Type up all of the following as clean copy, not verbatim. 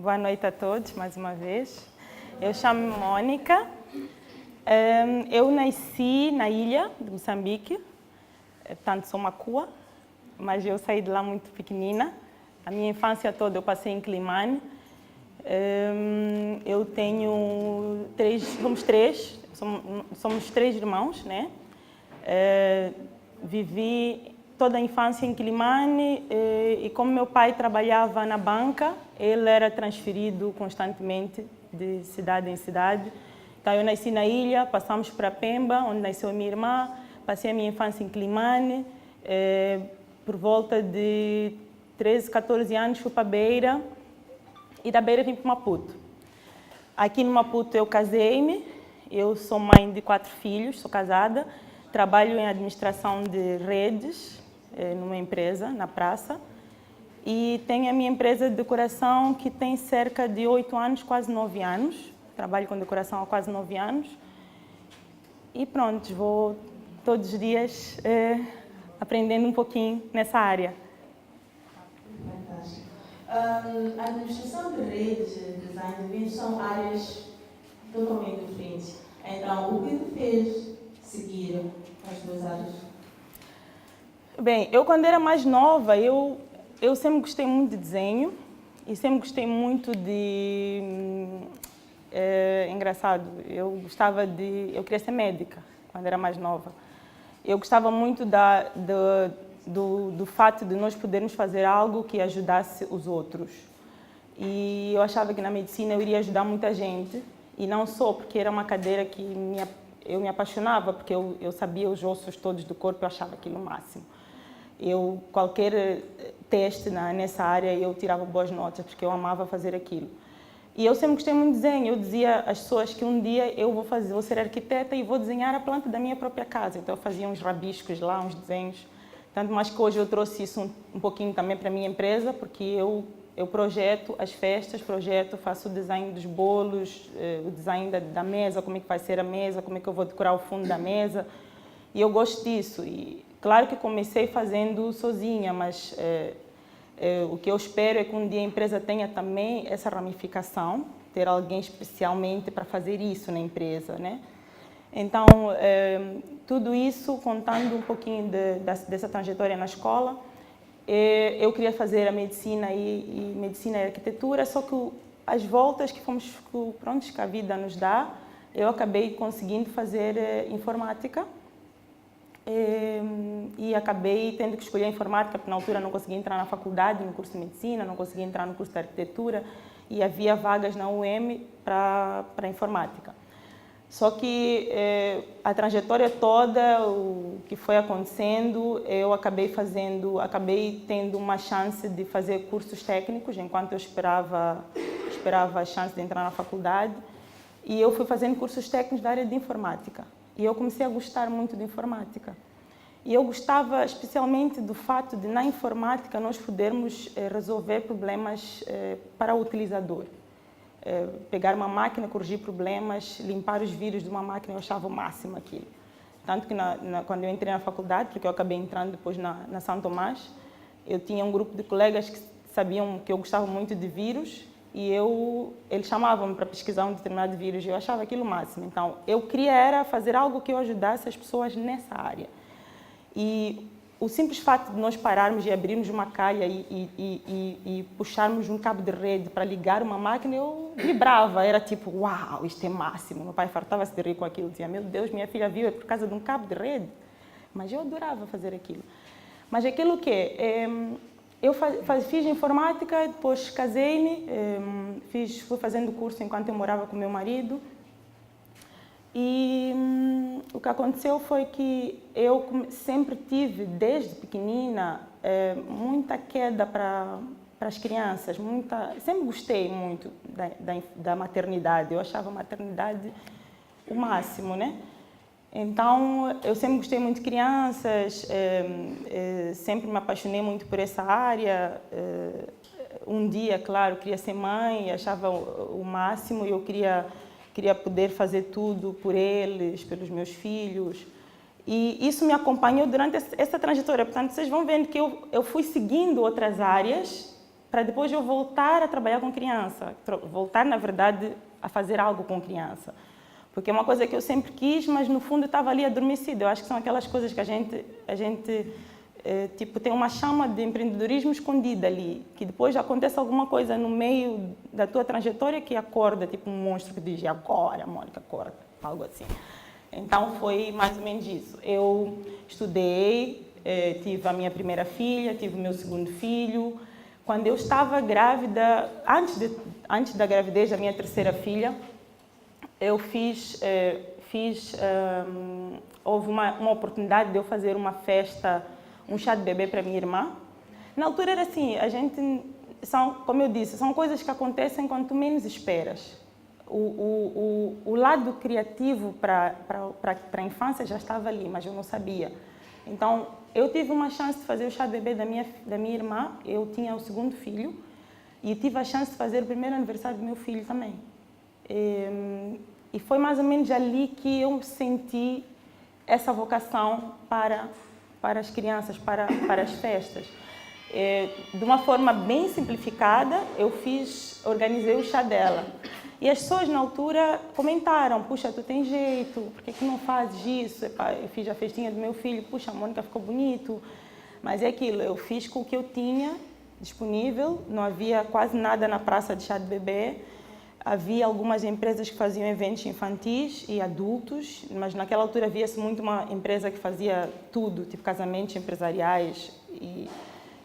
Boa noite a todos, mais uma vez. Eu chamo-me Mônica. Eu nasci na ilha de Moçambique, portanto sou macua, mas eu saí de lá muito pequenina. A minha infância toda eu passei em Climane. Eu tenho somos três irmãos, né? Vivi toda a infância em Climane e como meu pai trabalhava na banca, ele era transferido constantemente de cidade em cidade. Então eu nasci na ilha, passamos para Pemba, onde nasceu a minha irmã, passei a minha infância em Climane, por volta de 13, 14 anos fui para a Beira e da Beira vim para Maputo. Aqui no Maputo eu casei-me, eu sou mãe de 4 filhos, sou casada, trabalho em administração de redes, numa empresa, na praça, e tenho a minha empresa de decoração que tem cerca de 8 anos, quase 9 anos. Trabalho com decoração há quase 9 anos. E pronto, vou todos os dias aprendendo um pouquinho nessa área. Fantástico. A administração de redes, design de eventos são áreas totalmente diferentes. Então, o que te fez seguir as duas áreas? Bem, eu quando era mais nova, eu sempre gostei muito de desenho e sempre gostei muito de... engraçado, eu queria ser médica quando era mais nova. Eu gostava muito do fato de nós podermos fazer algo que ajudasse os outros. E eu achava que na medicina eu iria ajudar muita gente, e não só porque era uma cadeira que eu me apaixonava, porque eu sabia os ossos todos do corpo, eu achava aquilo o máximo. Qualquer teste nessa área, eu tirava boas notas, porque eu amava fazer aquilo. E eu sempre gostei muito de desenho. Eu dizia às pessoas que um dia eu vou ser arquiteta e vou desenhar a planta da minha própria casa. Então eu fazia uns rabiscos lá, uns desenhos. Tanto mais que hoje eu trouxe isso um pouquinho também para a minha empresa, porque eu projeto as festas, faço o design dos bolos, o design da mesa, como é que vai ser a mesa, como é que eu vou decorar o fundo da mesa. E eu gosto disso. E claro que comecei fazendo sozinha, mas o que eu espero é que um dia a empresa tenha também essa ramificação, ter alguém especialmente para fazer isso na empresa, né? Então, tudo isso, contando um pouquinho dessa trajetória na escola, eu queria fazer a medicina e medicina e arquitetura, só que as voltas que que a vida nos dá, eu acabei conseguindo fazer informática. E acabei tendo que escolher a informática, porque na altura não conseguia entrar na faculdade, no curso de medicina, não conseguia entrar no curso de arquitetura, e havia vagas na UEM para informática. Só que a trajetória toda, o que foi acontecendo, eu acabei tendo uma chance de fazer cursos técnicos, enquanto eu esperava a chance de entrar na faculdade, e eu fui fazendo cursos técnicos da área de informática. E eu comecei a gostar muito de informática. E eu gostava especialmente do fato de, na informática, nós podermos resolver problemas para o utilizador. Pegar uma máquina, corrigir problemas, limpar os vírus de uma máquina, eu achava o máximo aquilo. Tanto que quando eu entrei na faculdade, porque eu acabei entrando depois na São Tomás, eu tinha um grupo de colegas que sabiam que eu gostava muito de vírus, e eles chamavam-me para pesquisar um determinado vírus e eu achava aquilo o máximo. Então, eu queria fazer algo que eu ajudasse as pessoas nessa área. E o simples fato de nós pararmos e abrirmos uma calha e puxarmos um cabo de rede para ligar uma máquina, eu vibrava. Era tipo, uau, isto é máximo. Meu pai fartava-se de rir com aquilo. Dizia, meu Deus, minha filha viu, é por causa de um cabo de rede. Mas eu adorava fazer aquilo. Mas aquilo que eu fiz informática, depois casei-me, fui fazendo curso enquanto eu morava com meu marido. E o que aconteceu foi que eu sempre tive, desde pequenina, muita queda para as crianças. Sempre gostei muito da maternidade. Eu achava a maternidade o máximo, né? Então, eu sempre gostei muito de crianças, sempre me apaixonei muito por essa área. Um dia, claro, queria ser mãe, achava o máximo e eu queria poder fazer tudo por eles, pelos meus filhos. E isso me acompanhou durante essa trajetória. Portanto, vocês vão vendo que eu fui seguindo outras áreas para depois eu voltar a trabalhar com criança, voltar, na verdade, a fazer algo com criança. Porque é uma coisa que eu sempre quis, mas no fundo estava ali adormecida. Eu acho que são aquelas coisas que a gente tipo, tem uma chama de empreendedorismo escondida ali, que depois acontece alguma coisa no meio da tua trajetória que acorda, tipo um monstro que diz, agora, Mônica, acorda, algo assim. Então foi mais ou menos isso. Eu estudei, tive a minha primeira filha, tive o meu segundo filho. Quando eu estava grávida, antes da gravidez da minha terceira filha, eu houve uma oportunidade de eu fazer uma festa, um chá de bebê para minha irmã. Na altura era assim, como eu disse, são coisas que acontecem quando tu menos esperas. O lado criativo para a infância já estava ali, mas eu não sabia. Então, eu tive uma chance de fazer o chá de bebê da minha irmã, eu tinha o segundo filho, e tive a chance de fazer o primeiro aniversário do meu filho também. E foi mais ou menos ali que eu senti essa vocação para as crianças, para as festas. De uma forma bem simplificada, organizei o chá dela. E as pessoas na altura comentaram, puxa, tu tem jeito, por que não fazes isso? Eu fiz a festinha do meu filho, puxa, a Mônica ficou bonito. Mas é aquilo, eu fiz com o que eu tinha disponível, não havia quase nada na praça de chá de bebê. Havia algumas empresas que faziam eventos infantis e adultos, mas naquela altura havia-se muito uma empresa que fazia tudo, tipo casamentos empresariais.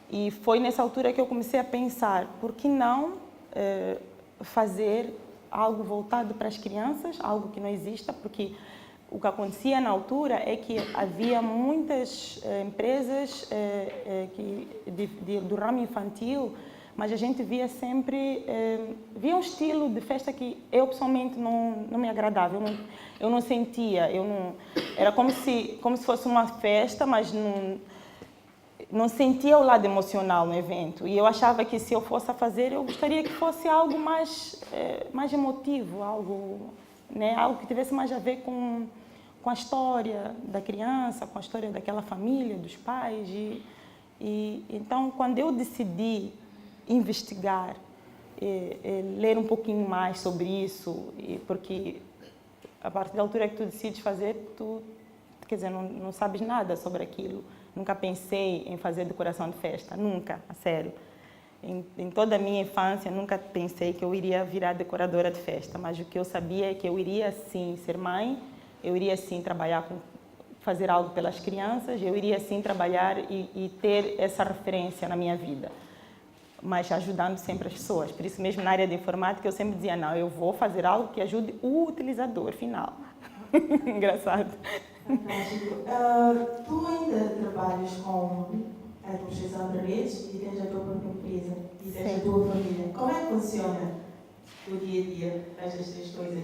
E foi nessa altura que eu comecei a pensar, por que não fazer algo voltado para as crianças, algo que não exista, porque o que acontecia na altura é que havia muitas empresas do ramo infantil, mas a gente via sempre via um estilo de festa que eu pessoalmente não me agradava, eu não sentia, era como se fosse uma festa, mas não sentia o lado emocional no evento. E eu achava que se eu fosse a fazer, eu gostaria que fosse algo mais emotivo, algo que tivesse mais a ver com a história da criança, com a história daquela família, dos pais. Então, quando eu decidi investigar, ler um pouquinho mais sobre isso, porque a partir da altura que tu decides fazer, quer dizer, não sabes nada sobre aquilo. Nunca pensei em fazer decoração de festa, nunca, a sério. Em toda a minha infância, nunca pensei que eu iria virar decoradora de festa, mas o que eu sabia é que eu iria sim ser mãe, eu iria sim trabalhar fazer algo pelas crianças, eu iria sim trabalhar e ter essa referência na minha vida, mas ajudando sempre as pessoas. Por isso mesmo, na área de informática, eu sempre dizia, não, eu vou fazer algo que ajude o utilizador final. Engraçado. Fantástico. Tu ainda trabalhas com a administração de redes e tens a tua própria empresa e tens a tua família. Como é que funciona o dia a dia destas três coisas?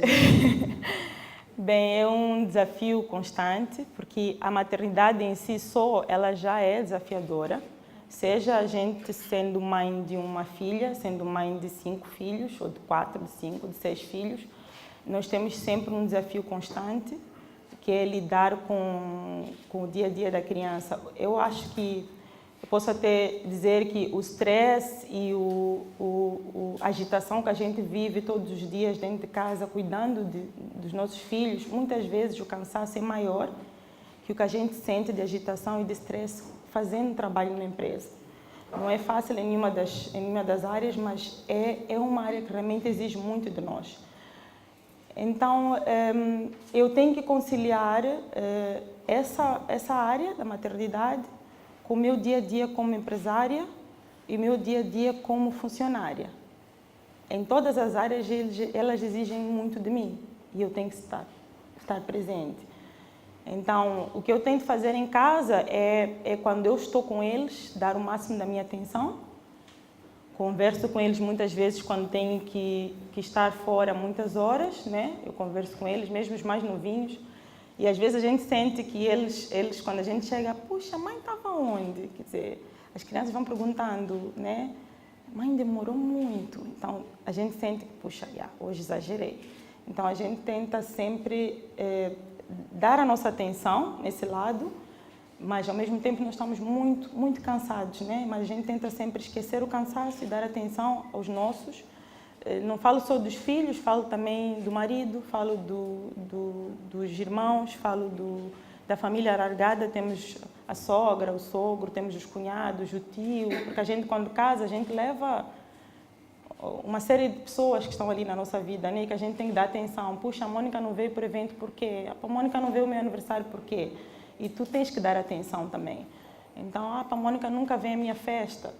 Bem, é um desafio constante, porque a maternidade em si só, ela já é desafiadora. Seja a gente sendo mãe de uma filha, sendo mãe de 5 filhos, ou de 4, de 5, de 6 filhos, nós temos sempre um desafio constante, que é lidar com o dia a dia da criança. Eu acho que eu posso até dizer que o stress e a agitação que a gente vive todos os dias dentro de casa, cuidando dos nossos filhos, muitas vezes o cansaço é maior que o que a gente sente de agitação e de stress fazendo trabalho na empresa. Não é fácil em nenhuma das áreas, mas é uma área que realmente exige muito de nós. Então, eu tenho que conciliar essa área da maternidade com o meu dia a dia como empresária e o meu dia a dia como funcionária. Em todas as áreas, elas exigem muito de mim e eu tenho que estar presente. Então, o que eu tento fazer em casa é quando eu estou com eles, dar o máximo da minha atenção. Converso com eles muitas vezes quando tenho que estar fora muitas horas, né? Eu converso com eles, mesmo os mais novinhos. E às vezes a gente sente que eles quando a gente chega, puxa, a mãe estava onde? Quer dizer, as crianças vão perguntando, né? Mãe, demorou muito. Então, a gente sente que, puxa, hoje exagerei. Então, a gente tenta sempre dar a nossa atenção nesse lado, mas ao mesmo tempo nós estamos muito cansados, né? Mas a gente tenta sempre esquecer o cansaço e dar atenção aos nossos. Não falo só dos filhos, falo também do marido, falo dos irmãos, falo da família alargada. Temos a sogra, o sogro, temos os cunhados, o tio, porque a gente quando casa, a gente leva uma série de pessoas que estão ali na nossa vida, né? Que a gente tem que dar atenção. Puxa, a Mônica não veio para o evento por quê? A Mônica não veio ao meu aniversário por quê? E tu tens que dar atenção também. Então, a Mônica nunca vem à minha festa.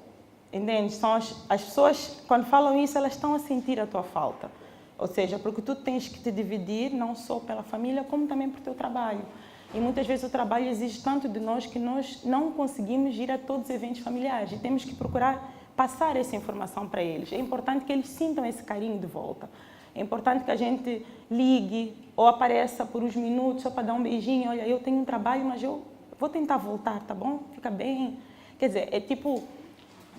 Entende? São as pessoas, quando falam isso, elas estão a sentir a tua falta. Ou seja, porque tu tens que te dividir, não só pela família, como também por teu trabalho. E muitas vezes o trabalho exige tanto de nós que nós não conseguimos ir a todos os eventos familiares. E temos que procurar passar essa informação para eles. É importante que eles sintam esse carinho de volta. É importante que a gente ligue ou apareça por uns minutos só para dar um beijinho. Olha, eu tenho um trabalho, mas eu vou tentar voltar, tá bom? Fica bem. Quer dizer, é tipo,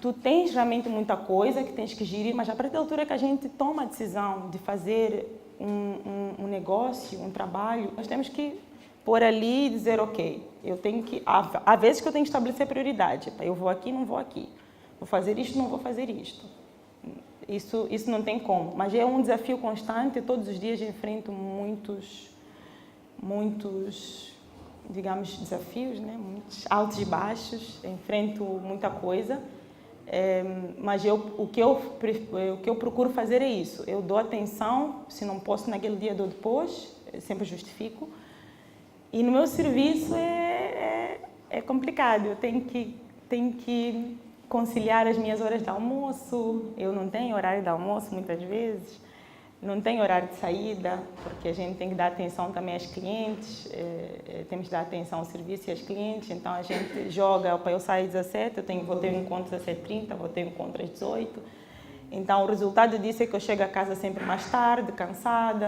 tu tens realmente muita coisa que tens que gerir, mas a partir da altura que a gente toma a decisão de fazer um negócio, um trabalho, nós temos que pôr ali e dizer, ok, eu tenho que... Há vezes que eu tenho que estabelecer prioridade. Eu vou aqui, não vou aqui. Vou fazer isto, não vou fazer isto. Isso não tem como. Mas é um desafio constante. Todos os dias enfrento muitos, digamos, desafios, né? Muitos altos e baixos. Enfrento muita coisa. Mas o que eu procuro fazer é isso. Eu dou atenção. Se não posso naquele dia, dou depois. Eu sempre justifico. E no meu serviço é complicado. Eu tenho que conciliar as minhas horas de almoço. Eu não tenho horário de almoço muitas vezes, não tenho horário de saída, porque a gente tem que dar atenção também aos clientes, temos que dar atenção ao serviço e aos clientes, então a gente joga, eu saio às 17, vou ter um encontro às 17h30, vou ter um encontro às 18h, então o resultado disso é que eu chego a casa sempre mais tarde,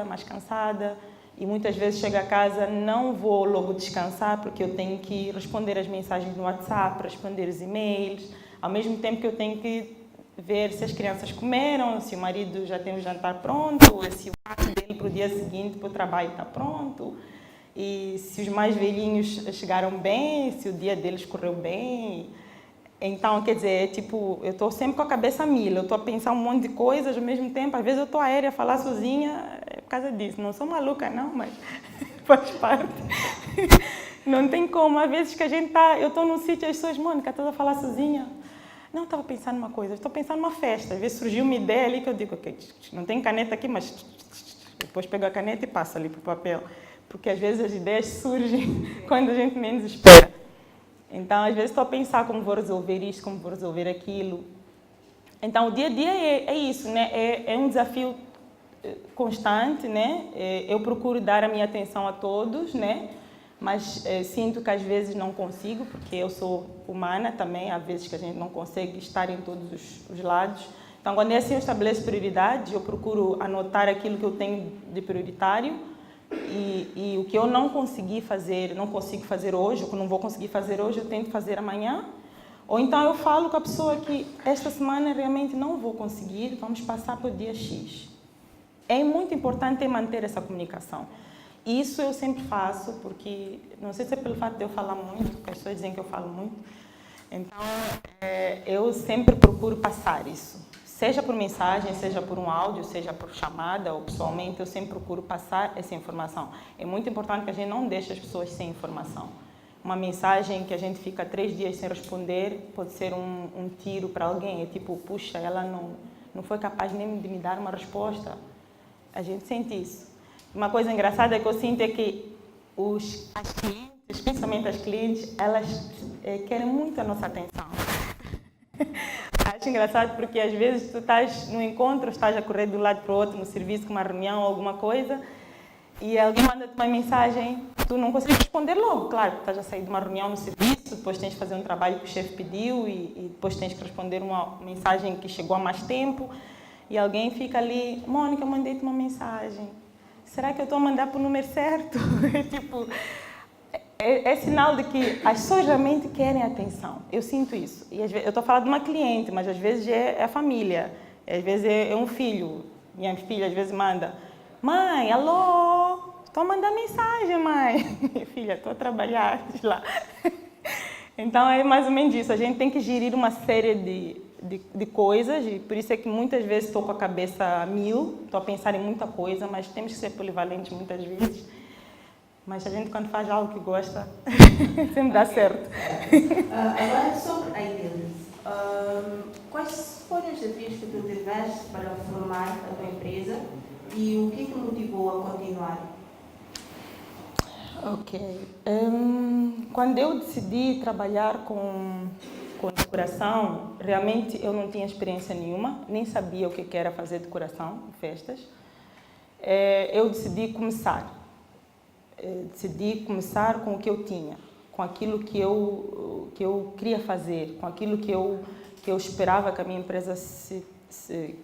mais cansada, e muitas vezes chego a casa, não vou logo descansar, porque eu tenho que responder as mensagens no WhatsApp, responder os e-mails, ao mesmo tempo que eu tenho que ver se as crianças comeram, se o marido já tem o jantar pronto, se o prato dele para o dia seguinte para o trabalho está pronto, e se os mais velhinhos chegaram bem, se o dia deles correu bem. Então, quer dizer, tipo, eu estou sempre com a cabeça a mil, eu estou a pensar um monte de coisas ao mesmo tempo, às vezes eu estou aérea a falar sozinha, é por causa disso. Não sou maluca, não, mas faz parte. Não tem como, às vezes que a gente está, eu estou num sítio e as pessoas, Mônica, estás a falar sozinha? Não, estava pensando numa coisa, estou pensando numa festa. Às vezes surgiu uma ideia ali que eu digo, ok, não tem caneta aqui, mas depois pego a caneta e passo ali para o papel. Porque às vezes as ideias surgem quando a gente menos espera. Então, às vezes estou a pensar como vou resolver isto, como vou resolver aquilo. Então, o dia a dia é isso, né? É um desafio constante, né? Eu procuro dar a minha atenção a todos, né? Mas sinto que às vezes não consigo, porque eu sou humana também, há vezes que a gente não consegue estar em todos os lados. Então, quando é assim, eu estabeleço prioridades, eu procuro anotar aquilo que eu tenho de prioritário e o que eu não consigo fazer hoje, o que eu não vou conseguir fazer hoje, eu tento fazer amanhã. Ou então eu falo com a pessoa que esta semana realmente não vou conseguir, vamos passar para o dia X. É muito importante manter essa comunicação. Isso eu sempre faço, porque não sei se é pelo fato de eu falar muito, porque as pessoas dizem que eu falo muito. Então, eu sempre procuro passar isso. Seja por mensagem, seja por um áudio, seja por chamada ou pessoalmente, eu sempre procuro passar essa informação. É muito importante que a gente não deixe as pessoas sem informação. Uma mensagem que a gente fica 3 dias sem responder pode ser um tiro para alguém. É tipo, puxa, ela não foi capaz nem de me dar uma resposta. A gente sente isso. Uma coisa engraçada que eu sinto é que as clientes, especialmente as clientes, elas querem muito a nossa atenção. Acho engraçado porque às vezes tu estás no encontro, estás a correr de um lado para o outro, no serviço, com uma reunião ou alguma coisa, e alguém manda-te uma mensagem, tu não consegues responder logo. Claro, tu estás a sair de uma reunião no serviço, depois tens de fazer um trabalho que o chefe pediu e depois tens que responder uma mensagem que chegou há mais tempo, e alguém fica ali, Mônica, mandei-te uma mensagem. Será que eu estou a mandar para o número certo? É sinal de que as pessoas realmente querem atenção. Eu sinto isso. E às vezes, eu estou a falar de uma cliente, mas às vezes é a família. Às vezes é um filho. Minha filha às vezes manda, mãe, alô, estou a mandar mensagem, mãe. Filha, estou a trabalhar, diz lá. Então é mais ou menos isso, a gente tem que gerir uma série de coisas e por isso é que muitas vezes estou com a cabeça a mil, estou a pensar em muita coisa, mas temos que ser polivalentes muitas vezes. Mas a gente quando faz algo que gosta, sempre dá certo. Agora sobre a Idealist, quais foram os desafios que tu tiveste para formar a tua empresa e o que te motivou a continuar? Ok. Quando eu decidi trabalhar com decoração, realmente eu não tinha experiência nenhuma, nem sabia o que era fazer decoração, festas. Eu decidi começar. Decidi começar com o que eu tinha, com aquilo que eu queria fazer, com aquilo que eu esperava que a minha empresa se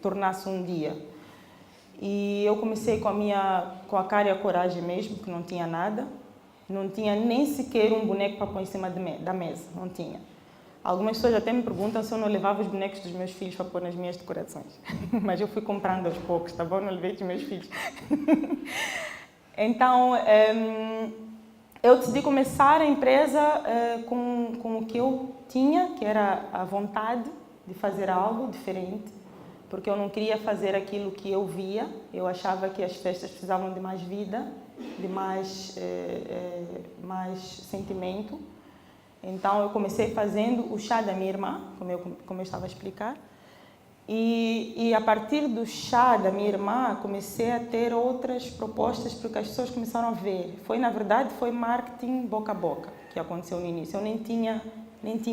tornasse um dia. E eu comecei com a cara e a coragem mesmo, que não tinha nada. Não tinha nem sequer um boneco para pôr em cima da mesa, não tinha. Algumas pessoas até me perguntam se eu não levava os bonecos dos meus filhos para pôr nas minhas decorações. Mas eu fui comprando aos poucos, tá bom? Não levei dos meus filhos. Então, eu decidi começar a empresa com o que eu tinha, que era a vontade de fazer algo diferente, porque eu não queria fazer aquilo que eu via. Eu achava que as festas precisavam de mais vida, de mais sentimento. Então, eu comecei fazendo o chá da minha irmã, como eu estava a explicar. E a partir do chá da minha irmã, comecei a ter outras propostas, porque as pessoas começaram a ver. Na verdade, foi marketing boca a boca que aconteceu no início. Eu nem tinha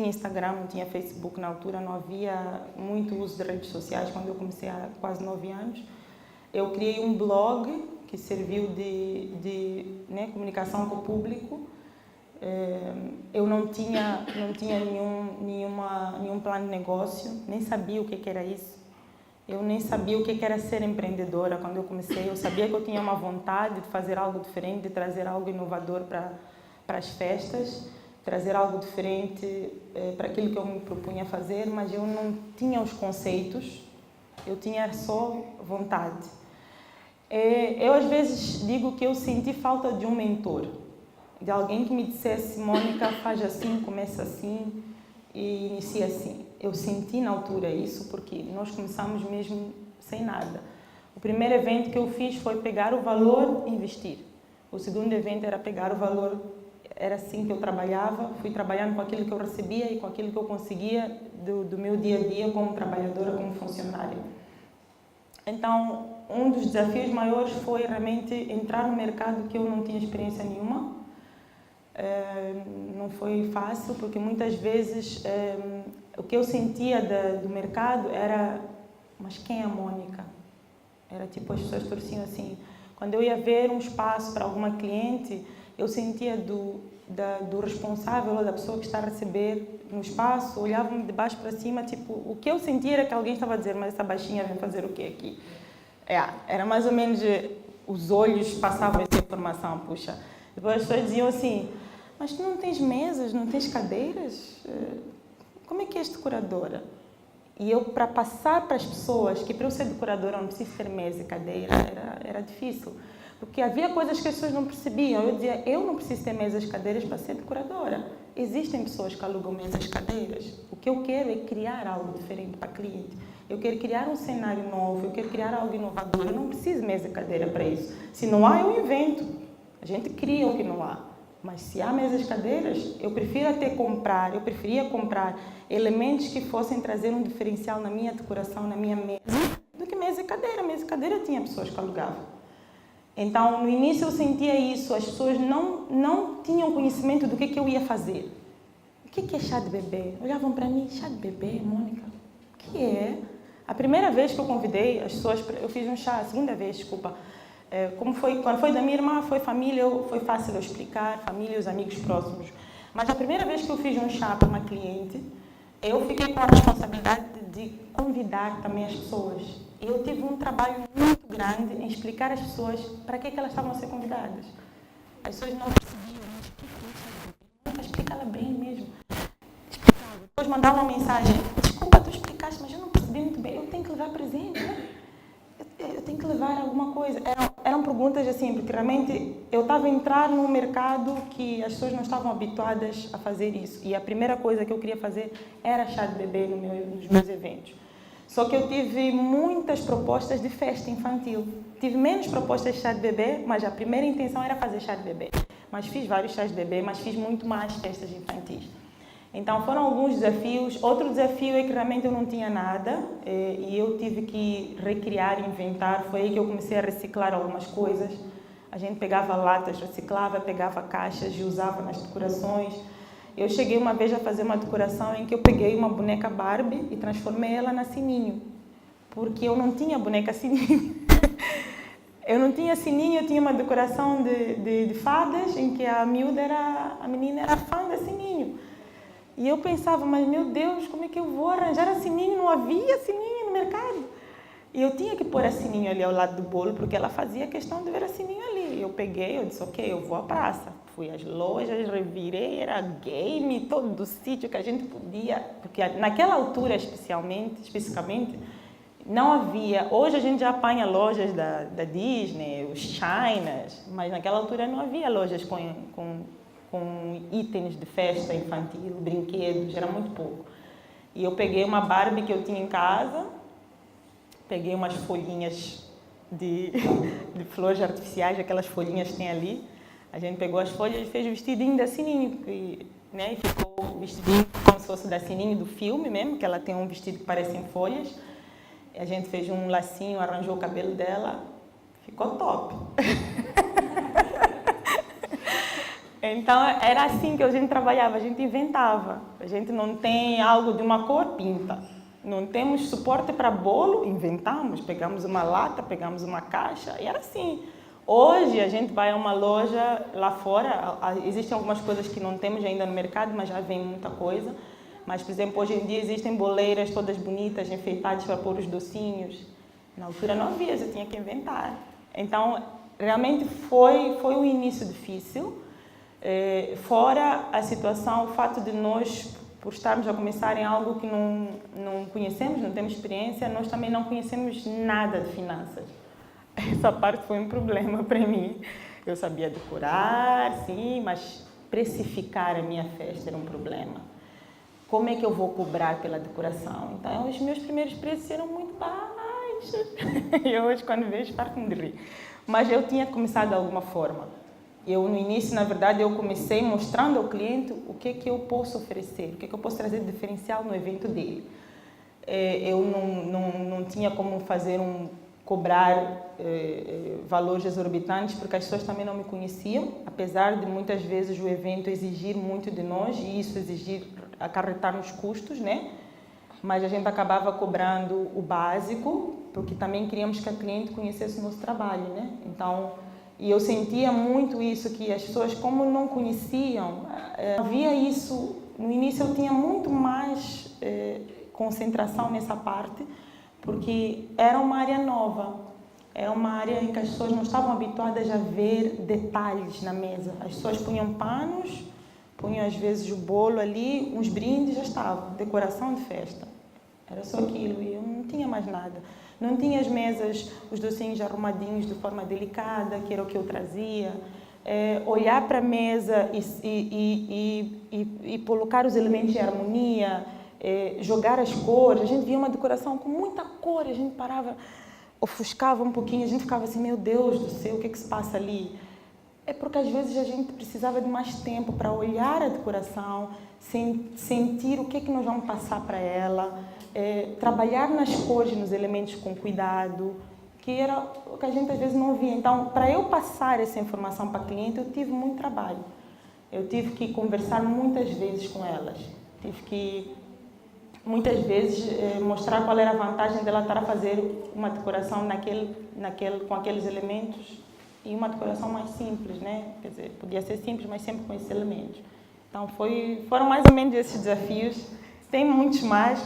Instagram, não tinha Facebook na altura, não havia muito uso de redes sociais quando eu comecei há quase 9 anos. Eu criei um blog que serviu de comunicação com o público. Eu não tinha nenhum plano de negócio, nem sabia o que era isso. Eu nem sabia o que era ser empreendedora quando eu comecei. Eu sabia que eu tinha uma vontade de fazer algo diferente, de trazer algo inovador para as festas, trazer algo diferente para aquilo que eu me propunha fazer, mas eu não tinha os conceitos, eu tinha só vontade. Eu às vezes digo que eu senti falta de um mentor, de alguém que me dissesse: Mônica, faz assim, começa assim e inicia assim. Eu senti na altura isso porque nós começamos mesmo sem nada. O primeiro evento que eu fiz foi pegar o valor e investir. O segundo evento era pegar o valor, era assim que eu trabalhava, fui trabalhando com aquilo que eu recebia e com aquilo que eu conseguia do meu dia a dia como trabalhadora, como funcionária. Então, um dos desafios maiores foi realmente entrar no mercado que eu não tinha experiência nenhuma. Não foi fácil, porque muitas vezes o que eu sentia do mercado era: mas quem é a Mônica? Era tipo, as pessoas torciam assim. Quando eu ia ver um espaço para alguma cliente, eu sentia do responsável ou da pessoa que está a receber no espaço, olhava-me de baixo para cima, tipo, o que eu sentia era que alguém estava a dizer: mas essa baixinha vem fazer o quê aqui? Era mais ou menos, os olhos passavam essa informação, puxa. Depois as pessoas diziam assim: mas tu não tens mesas, não tens cadeiras? Como é que és decoradora? E eu, para passar para as pessoas que para eu ser decoradora eu não preciso ter mesa e cadeira, era difícil. Porque havia coisas que as pessoas não percebiam. Eu dizia: eu não preciso ter mesas e cadeiras para ser decoradora. Existem pessoas que alugam mesas e cadeiras. O que eu quero é criar algo diferente para a cliente. Eu quero criar um cenário novo, eu quero criar algo inovador. Eu não preciso de mesa e cadeira para isso. Se não há, eu invento. A gente cria o que não há. Mas se há mesas e cadeiras, eu preferia comprar elementos que fossem trazer um diferencial na minha decoração, na minha mesa, do que mesa e cadeira. Mesa e cadeira tinha pessoas que alugavam. Então, no início eu sentia isso, as pessoas não tinham conhecimento do que eu ia fazer. O que é chá de bebê? Olhavam para mim: chá de bebê, Mônica? O que é? A primeira vez que eu convidei as pessoas, eu fiz um chá, a segunda vez, desculpa. Quando foi da minha irmã, foi família, foi fácil eu explicar, família e os amigos próximos. Mas a primeira vez que eu fiz um chá para uma cliente, eu fiquei com a responsabilidade de convidar também as pessoas. E eu tive um trabalho muito grande em explicar às pessoas para que elas estavam a ser convidadas. As pessoas não percebiam, mas o que é chá de bebê? Explica ela bem mesmo. Explicava. Depois mandava uma mensagem: desculpa, tu explicaste, mas eu não percebi muito bem, eu tenho que levar presente, né? eu tenho que levar alguma coisa. Eram perguntas assim, porque realmente eu estava a entrar num mercado que as pessoas não estavam habituadas a fazer isso. E a primeira coisa que eu queria fazer era chá de bebê nos meus eventos. Só que eu tive muitas propostas de festa infantil. Tive menos propostas de chá de bebê, mas a primeira intenção era fazer chá de bebê. Mas fiz vários chás de bebê, mas fiz muito mais festas infantis. Então foram alguns desafios. Outro desafio é que realmente eu não tinha nada e eu tive que recriar, inventar. Foi aí que eu comecei a reciclar algumas coisas. A gente pegava latas, reciclava, pegava caixas e usava nas decorações. Eu cheguei uma vez a fazer uma decoração em que eu peguei uma boneca Barbie e transformei ela na Sininho, porque eu não tinha boneca Sininho. Eu não tinha Sininho, eu tinha uma decoração de fadas em que a menina era fã da Sininho. E eu pensava, mas meu Deus, como é que eu vou arranjar a Sininho? Não havia Sininho no mercado. E eu tinha que pôr a Sininho ali ao lado do bolo, porque ela fazia questão de ver a Sininho ali. Eu peguei, eu disse, ok, eu vou à praça. Fui às lojas, revirei, era game, todo o sítio que a gente podia. Porque naquela altura, especificamente, não havia. Hoje a gente já apanha lojas da Disney, os Chinas, mas naquela altura não havia lojas com itens de festa infantil, brinquedos, era muito pouco. E eu peguei uma Barbie que eu tinha em casa, peguei umas folhinhas de flores artificiais, aquelas folhinhas que tem ali. A gente pegou as folhas e fez o vestidinho da Sininho, né? E ficou o vestidinho como se fosse da Sininho do filme mesmo, que ela tem um vestido que parece em folhas. E a gente fez um lacinho, arranjou o cabelo dela, ficou top. Então, era assim que a gente trabalhava, a gente inventava. A gente não tem algo de uma cor, pinta. Não temos suporte para bolo, inventamos. Pegamos uma lata, pegamos uma caixa e era assim. Hoje, a gente vai a uma loja lá fora, existem algumas coisas que não temos ainda no mercado, mas já vem muita coisa. Mas, por exemplo, hoje em dia existem boleiras todas bonitas, enfeitadas para pôr os docinhos. Na altura não havia, você tinha que inventar. Então, realmente foi um início difícil. Fora a situação, o fato de nós, por estarmos a começar em algo que não conhecemos, não temos experiência, nós também não conhecemos nada de finanças. Essa parte foi um problema para mim. Eu sabia decorar, sim, mas precificar a minha festa era um problema. Como é que eu vou cobrar pela decoração? Então, os meus primeiros preços eram muito baixos. E hoje, quando vejo, parto-me de rir. Mas eu tinha começado de alguma forma. No início, na verdade, eu comecei mostrando ao cliente o que é que eu posso oferecer, o que é que eu posso trazer de diferencial no evento dele. Eu não tinha como cobrar valores exorbitantes, porque as pessoas também não me conheciam, apesar de muitas vezes o evento exigir muito de nós e isso acarretar nos custos, né? Mas a gente acabava cobrando o básico, porque também queríamos que a cliente conhecesse o nosso trabalho, né? Então, e eu sentia muito isso, que as pessoas, como não conheciam, havia isso. No início eu tinha muito mais concentração nessa parte, porque era uma área nova, era uma área em que as pessoas não estavam habituadas a ver detalhes na mesa. As pessoas punham panos, punham às vezes o bolo ali, uns brindes, já estava, decoração de festa. Era só aquilo e eu não tinha mais nada. Não tinha as mesas, os docinhos arrumadinhos de forma delicada, que era o que eu trazia. Olhar para a mesa e colocar os elementos em harmonia, jogar as cores. A gente via uma decoração com muita cor, a gente parava, ofuscava um pouquinho, a gente ficava assim, meu Deus do céu, o que é que se passa ali? É porque às vezes a gente precisava de mais tempo para olhar a decoração, sentir o que é que nós vamos passar para ela, trabalhar nas cores, nos elementos com cuidado, que era o que a gente às vezes não via. Então, para eu passar essa informação para a cliente, eu tive muito trabalho. Eu tive que conversar muitas vezes com elas. Tive que, muitas vezes, mostrar qual era a vantagem dela estar a fazer uma decoração com aqueles elementos e uma decoração mais simples, né? Quer dizer, podia ser simples, mas sempre com esses elementos. Então, foram mais ou menos esses desafios. Tem muitos mais,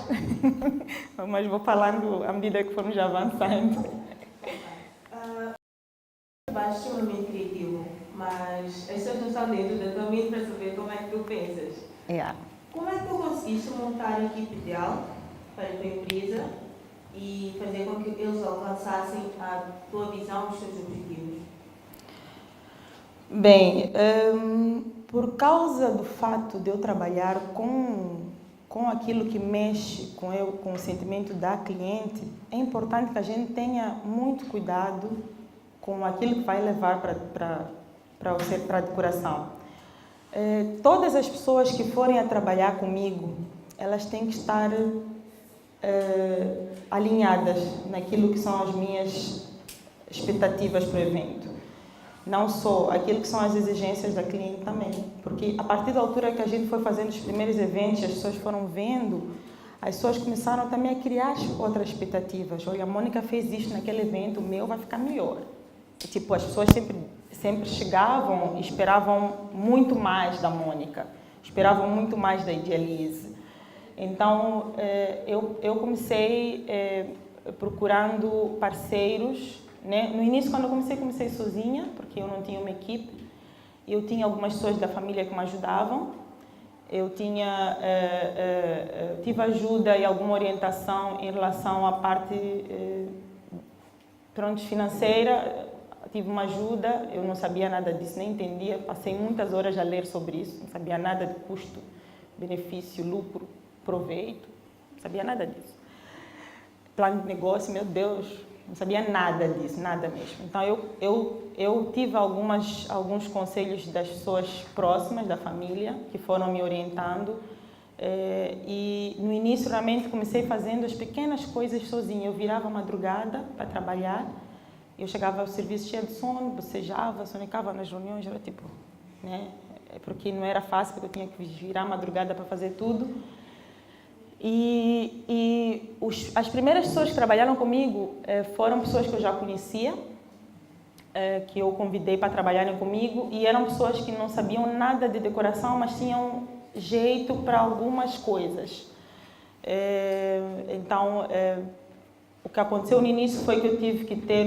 mas vou falando à medida que formos avançando. Trabalho extremamente criativo, mas as pessoas não estão dentro da tua mente para saber como é que tu pensas. Yeah. Como é que tu conseguiste montar a equipe ideal para a tua empresa e fazer com que eles alcançassem a tua visão, os teus objetivos? Bem, por causa do fato de eu trabalhar com aquilo que mexe com o sentimento da cliente, é importante que a gente tenha muito cuidado com aquilo que vai levar para a decoração. Todas as pessoas que forem a trabalhar comigo, elas têm que estar alinhadas naquilo que são as minhas expectativas para o evento. Não só aquilo que são as exigências da cliente também. Porque a partir da altura que a gente foi fazendo os primeiros eventos, as pessoas foram vendo, as pessoas começaram também a criar outras expectativas. Olha, a Mônica fez isto naquele evento, o meu vai ficar melhor. E, tipo, as pessoas sempre chegavam e esperavam muito mais da Mônica, esperavam muito mais da Idealize. Então, eu comecei procurando parceiros, né? No início, quando eu comecei sozinha, porque eu não tinha uma equipe. Eu tinha algumas pessoas da família que me ajudavam. Eu tive ajuda e alguma orientação em relação à parte financeira. Tive uma ajuda, eu não sabia nada disso, nem entendia. Passei muitas horas a ler sobre isso, não sabia nada de custo, benefício, lucro, proveito, não sabia nada disso. Plano de negócio, meu Deus, não sabia nada disso, nada mesmo. Então, eu tive alguns conselhos das pessoas próximas da família que foram me orientando. E no início, realmente, comecei fazendo as pequenas coisas sozinha. Eu virava a madrugada para trabalhar. Eu chegava ao serviço cheia de sono, bocejava, sonecava nas reuniões, era tipo, né? Porque não era fácil, porque eu tinha que virar a madrugada para fazer tudo. As primeiras pessoas que trabalharam comigo foram pessoas que eu já conhecia, que eu convidei para trabalharem comigo, e eram pessoas que não sabiam nada de decoração, mas tinham jeito para algumas coisas. Então, o que aconteceu no início foi que eu tive que ter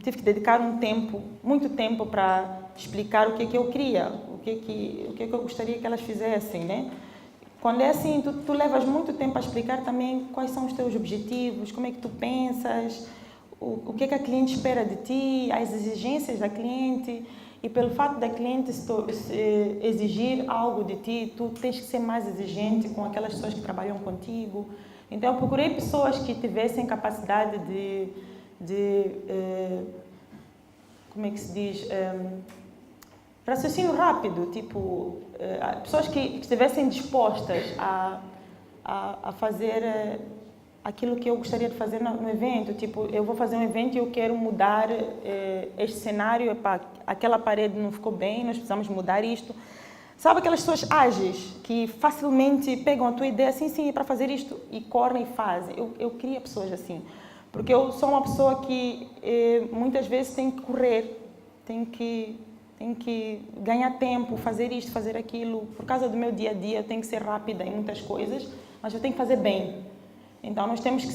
tive que dedicar muito tempo para explicar o que eu queria, o que eu gostaria que elas fizessem, né? Quando é assim, tu levas muito tempo a explicar também quais são os teus objetivos, como é que tu pensas, o que a cliente espera de ti, as exigências da cliente. E pelo fato da cliente exigir algo de ti, tu tens que ser mais exigente com aquelas pessoas que trabalham contigo. Então, eu procurei pessoas que tivessem capacidade como é que se diz? Raciocínio rápido, tipo, pessoas que estivessem dispostas a fazer aquilo que eu gostaria de fazer no evento. Tipo, eu vou fazer um evento e eu quero mudar este cenário, aquela parede não ficou bem, nós precisamos mudar isto. Sabe aquelas pessoas ágeis que facilmente pegam a tua ideia, sim, é para fazer isto, e correm e fazem? Eu queria pessoas assim, porque eu sou uma pessoa que muitas vezes tem que correr, tem que ganhar tempo, fazer isto, fazer aquilo. Por causa do meu dia a dia, eu tenho que ser rápida em muitas coisas, mas eu tenho que fazer bem. Então, nós temos que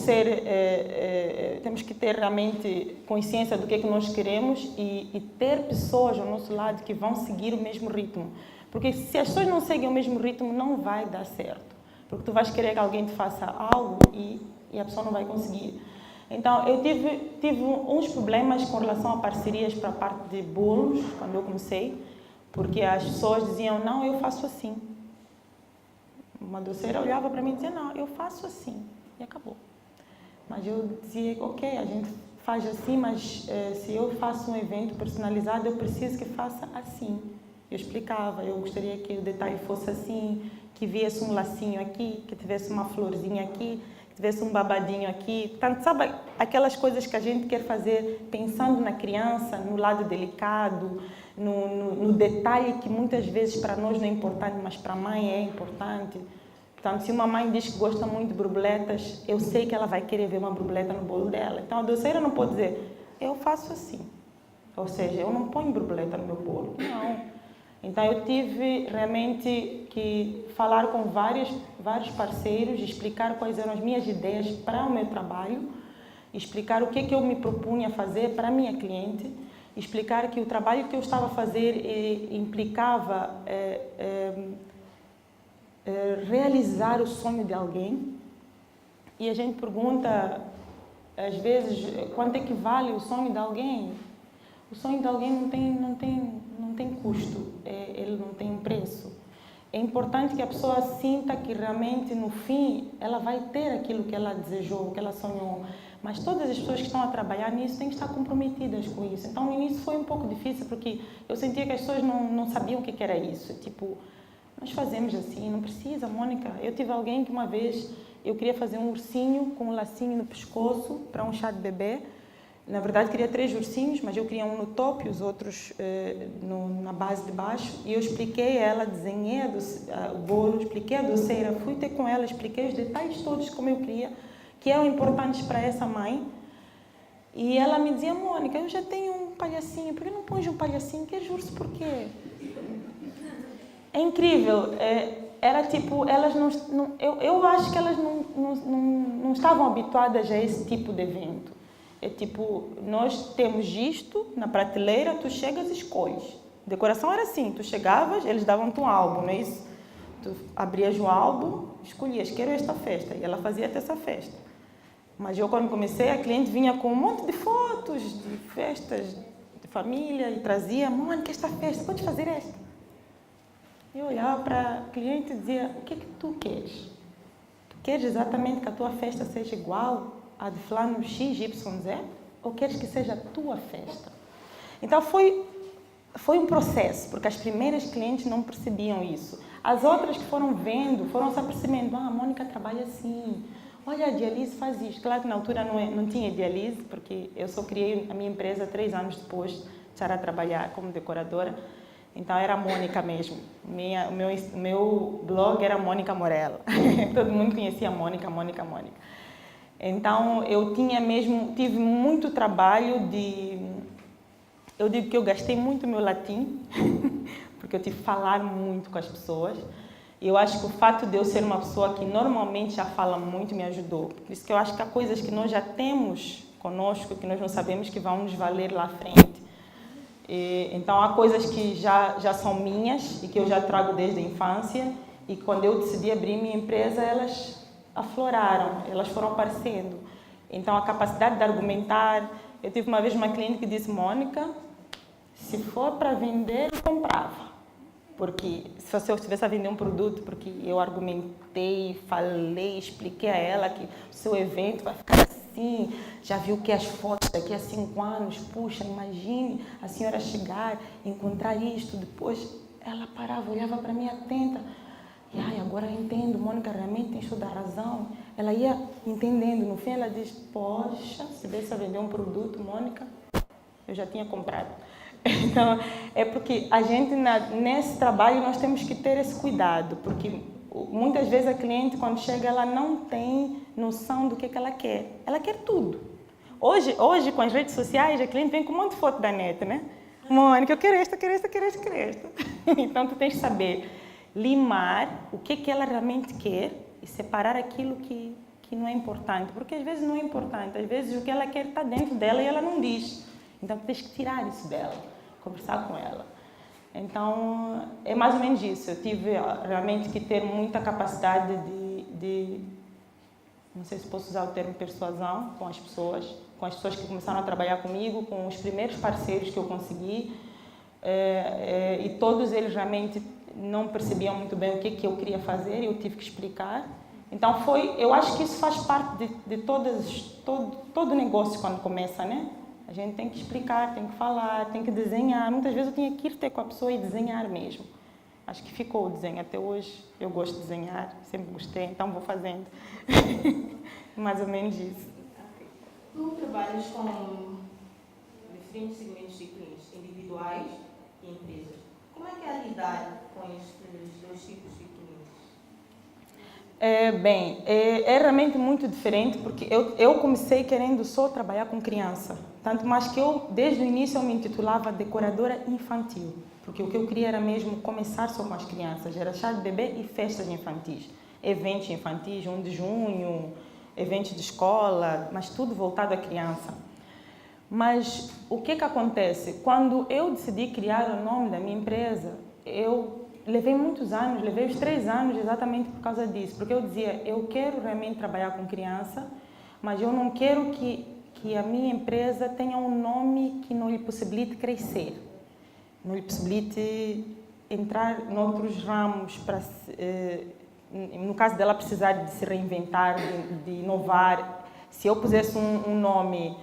ter realmente consciência do que é que nós queremos e ter pessoas ao nosso lado que vão seguir o mesmo ritmo. Porque se as pessoas não seguem o mesmo ritmo, não vai dar certo. Porque tu vais querer que alguém te faça algo e a pessoa não vai conseguir. Então, eu tive uns problemas com relação a parcerias para a parte de bolos, quando eu comecei, porque as pessoas diziam, não, eu faço assim. Uma doceira olhava para mim e dizia, não, eu faço assim. E acabou. Mas eu dizia, ok, a gente faz assim, mas se eu faço um evento personalizado, eu preciso que faça assim. Eu explicava, eu gostaria que o detalhe fosse assim, que viesse um lacinho aqui, que tivesse uma florzinha aqui, que tivesse um babadinho aqui. Tanto, sabe, aquelas coisas que a gente quer fazer pensando na criança, no lado delicado, no detalhe que muitas vezes para nós não é importante, mas para a mãe é importante. Portanto, se uma mãe diz que gosta muito de borboletas, eu sei que ela vai querer ver uma borboleta no bolo dela. Então, a doceira não pode dizer, eu faço assim. Ou seja, eu não ponho borboleta no meu bolo. Não. Então, eu tive realmente que falar com vários parceiros, explicar quais eram as minhas ideias para o meu trabalho, explicar o que eu me propunha fazer para a minha cliente, explicar que o trabalho que eu estava a fazer implicava realizar o sonho de alguém. e a gente pergunta, às vezes, quanto é que vale o sonho de alguém. O sonho de alguém não tem custo, ele não tem preço. É importante que a pessoa sinta que realmente, no fim, ela vai ter aquilo que ela desejou, que ela sonhou. Mas todas as pessoas que estão a trabalhar nisso têm que estar comprometidas com isso. Então, no início foi um pouco difícil, porque eu sentia que as pessoas não sabiam o que era isso. Tipo, nós fazemos assim, não precisa, Mônica. Eu tive alguém que uma vez, eu queria fazer um ursinho com um lacinho no pescoço para um chá de bebê. Na verdade, queria 3 ursinhos, mas eu queria um no topo e os outros na base de baixo. E eu expliquei a ela, desenhei o bolo, expliquei a doceira, fui ter com ela, expliquei os detalhes todos como eu queria, que eram importantes para essa mãe. E ela me dizia, Mônica, eu já tenho um palhacinho, por que não pões um palhacinho? Queres urso por quê? É incrível. Era tipo, elas eu acho que elas não estavam habituadas a esse tipo de evento. É tipo, nós temos isto na prateleira, tu chegas e escolhes. Decoração era assim, tu chegavas, eles davam-te um álbum, não é isso? Tu abrias o álbum, escolhias, quero esta festa, e ela fazia até essa festa. Mas eu, quando comecei, a cliente vinha com um monte de fotos de festas de família e trazia, Mônica, esta festa, pode fazer esta? Eu olhava para a cliente e dizia, o que é que tu queres? Tu queres exatamente que a tua festa seja igual a de fulano XYZ, ou queres que seja a tua festa? Então foi um processo, porque as primeiras clientes não percebiam isso. As outras que foram vendo, foram se apercebendo, a Mônica trabalha assim, olha, a Dialise faz isto. Claro que na altura não tinha Dialise, porque eu só criei a minha empresa 3 anos depois de estar a trabalhar como decoradora. Então era a Mônica mesmo. O meu blog era Mônica Morella. Todo mundo conhecia a Mônica. Então, eu tive muito trabalho eu digo que eu gastei muito meu latim, porque eu tive que falar muito com as pessoas. E eu acho que o fato de eu ser uma pessoa que normalmente já fala muito me ajudou. Por isso que eu acho que há coisas que nós já temos conosco, que nós não sabemos que vão nos valer lá à frente. Então, há coisas que já são minhas e que eu já trago desde a infância. E quando eu decidi abrir minha empresa, elas afloraram, elas foram aparecendo. Então, a capacidade de argumentar. Eu tive uma vez uma cliente que disse, Mônica, se for para vender, eu comprava. Porque se eu estivesse a vender um produto, porque eu argumentei, falei, expliquei a ela que o seu evento vai ficar assim, já viu que as fotos daqui a 5 anos, puxa, imagine a senhora chegar, encontrar isto, depois ela parava, olhava para mim atenta. E agora eu entendo, Mônica, realmente tens toda a razão. Ela ia entendendo, no fim ela diz, poxa, se viesse a vender um produto, Mônica, eu já tinha comprado. Então, é porque a gente, nesse trabalho, nós temos que ter esse cuidado, porque muitas vezes a cliente, quando chega, ela não tem noção do que ela quer. Ela quer tudo. Hoje, com as redes sociais, a cliente vem com um monte de foto da net, né? Mônica, eu quero esta. Então, tu tens que saber limar o que ela realmente quer e separar aquilo que não é importante, porque às vezes não é importante, às vezes o que ela quer está dentro dela e ela não diz. Então, tu tens que tirar isso dela, conversar com ela. Então, é mais ou menos isso. Eu tive realmente que ter muita capacidade de não sei se posso usar o termo persuasão com as pessoas que começaram a trabalhar comigo, com os primeiros parceiros que eu consegui, e todos eles realmente não percebiam muito bem o que eu queria fazer e eu tive que explicar. Então, eu acho que isso faz parte de todo negócio quando começa, né? A gente tem que explicar, tem que falar, tem que desenhar. Muitas vezes eu tinha que ir ter com a pessoa e desenhar mesmo. Acho que ficou o desenho até hoje. Eu gosto de desenhar, sempre gostei, então vou fazendo. Mais ou menos isso. Tu trabalhas com diferentes segmentos de clientes, individuais e empresas. Como é que é lidar com estes 2 tipos de clientes? É realmente muito diferente, porque eu comecei querendo só trabalhar com criança. Tanto mais que eu, desde o início, eu me intitulava decoradora infantil. Porque o que eu queria era mesmo começar só com as crianças. Era chá de bebê e festas infantis. Eventos infantis, 1 de junho, eventos de escola, mas tudo voltado à criança. Mas o que acontece? Quando eu decidi criar o nome da minha empresa, eu levei muitos anos, levei os 3 anos exatamente por causa disso, porque eu dizia, eu quero realmente trabalhar com criança, mas eu não quero que a minha empresa tenha um nome que não lhe possibilite crescer, não lhe possibilite entrar em outros ramos, no caso dela precisar de se reinventar, de inovar. Se eu pusesse um nome,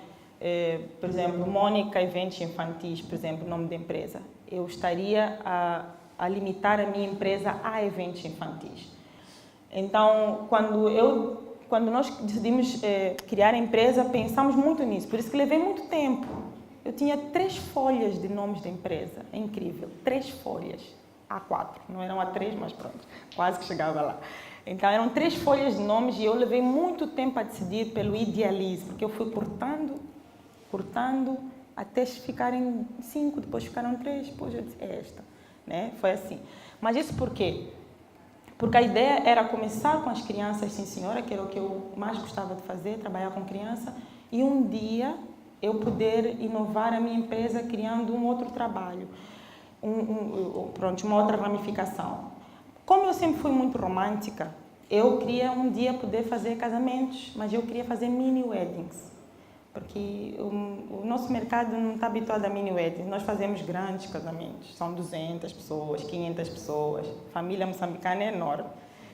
por exemplo, Mônica Eventos Infantis, por exemplo, o nome da empresa, eu estaria a limitar a minha empresa a eventos infantis. Então, quando nós decidimos criar a empresa, pensamos muito nisso, por isso que levei muito tempo. Eu tinha 3 folhas de nomes da empresa, é incrível, 3 folhas, A4, não eram A3, mas pronto, quase que chegava lá. Então, eram 3 folhas de nomes e eu levei muito tempo a decidir pelo Idealize, porque eu fui cortando, até ficarem 5, depois ficaram 3, depois eu disse, é esta, né? Foi assim. Mas isso por quê? Porque a ideia era começar com as crianças, sim senhora, que era o que eu mais gostava de fazer, trabalhar com criança, e um dia eu poder inovar a minha empresa criando um outro trabalho, uma outra ramificação. Como eu sempre fui muito romântica, eu queria um dia poder fazer casamentos, mas eu queria fazer mini weddings, porque o nosso mercado não está habituado a mini weddings. Nós fazemos grandes casamentos, são 200 pessoas, 500 pessoas, a família moçambicana é enorme.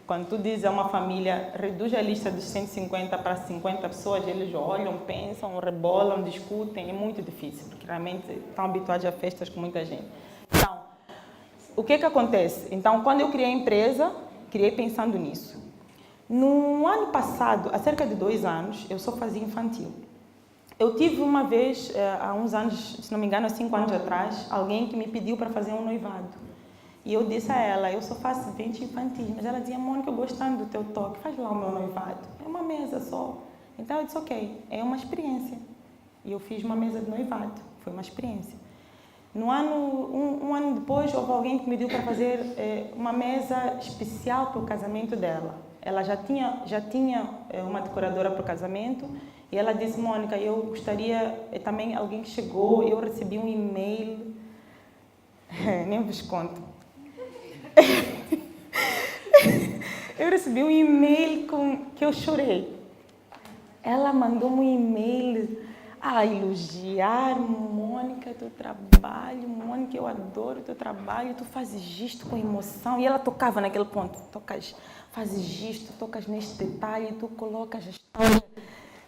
Quando tu dizes a uma família, reduz a lista dos 150 para 50 pessoas, eles olham, pensam, rebolam, discutem, é muito difícil, porque realmente estão habituados a festas com muita gente. Então, o que acontece? Então, quando eu criei a empresa, criei pensando nisso. No ano passado, há cerca de 2 anos, eu só fazia infantil. Eu tive uma vez, há uns anos, se não me engano, há 5 anos atrás, alguém que me pediu para fazer um noivado. E eu disse a ela, eu só faço eventos infantis, mas ela dizia, Mônica, eu gostando do teu toque, faz lá o meu noivado. É uma mesa só. Então eu disse, ok, é uma experiência. E eu fiz uma mesa de noivado, foi uma experiência. No ano, um ano depois, houve alguém que me pediu para fazer uma mesa especial para o casamento dela. Ela já tinha uma decoradora para o casamento e ela disse, Mônica, eu gostaria, também alguém que chegou, eu recebi um e-mail, nem vos conto. Eu recebi um e-mail que eu chorei. Ela mandou um e-mail a elogiar, Mônica, teu trabalho, Mônica, eu adoro teu trabalho, tu fazes isto com emoção. E ela tocava naquele ponto, fazes isto, tocas neste detalhe, tu colocas a história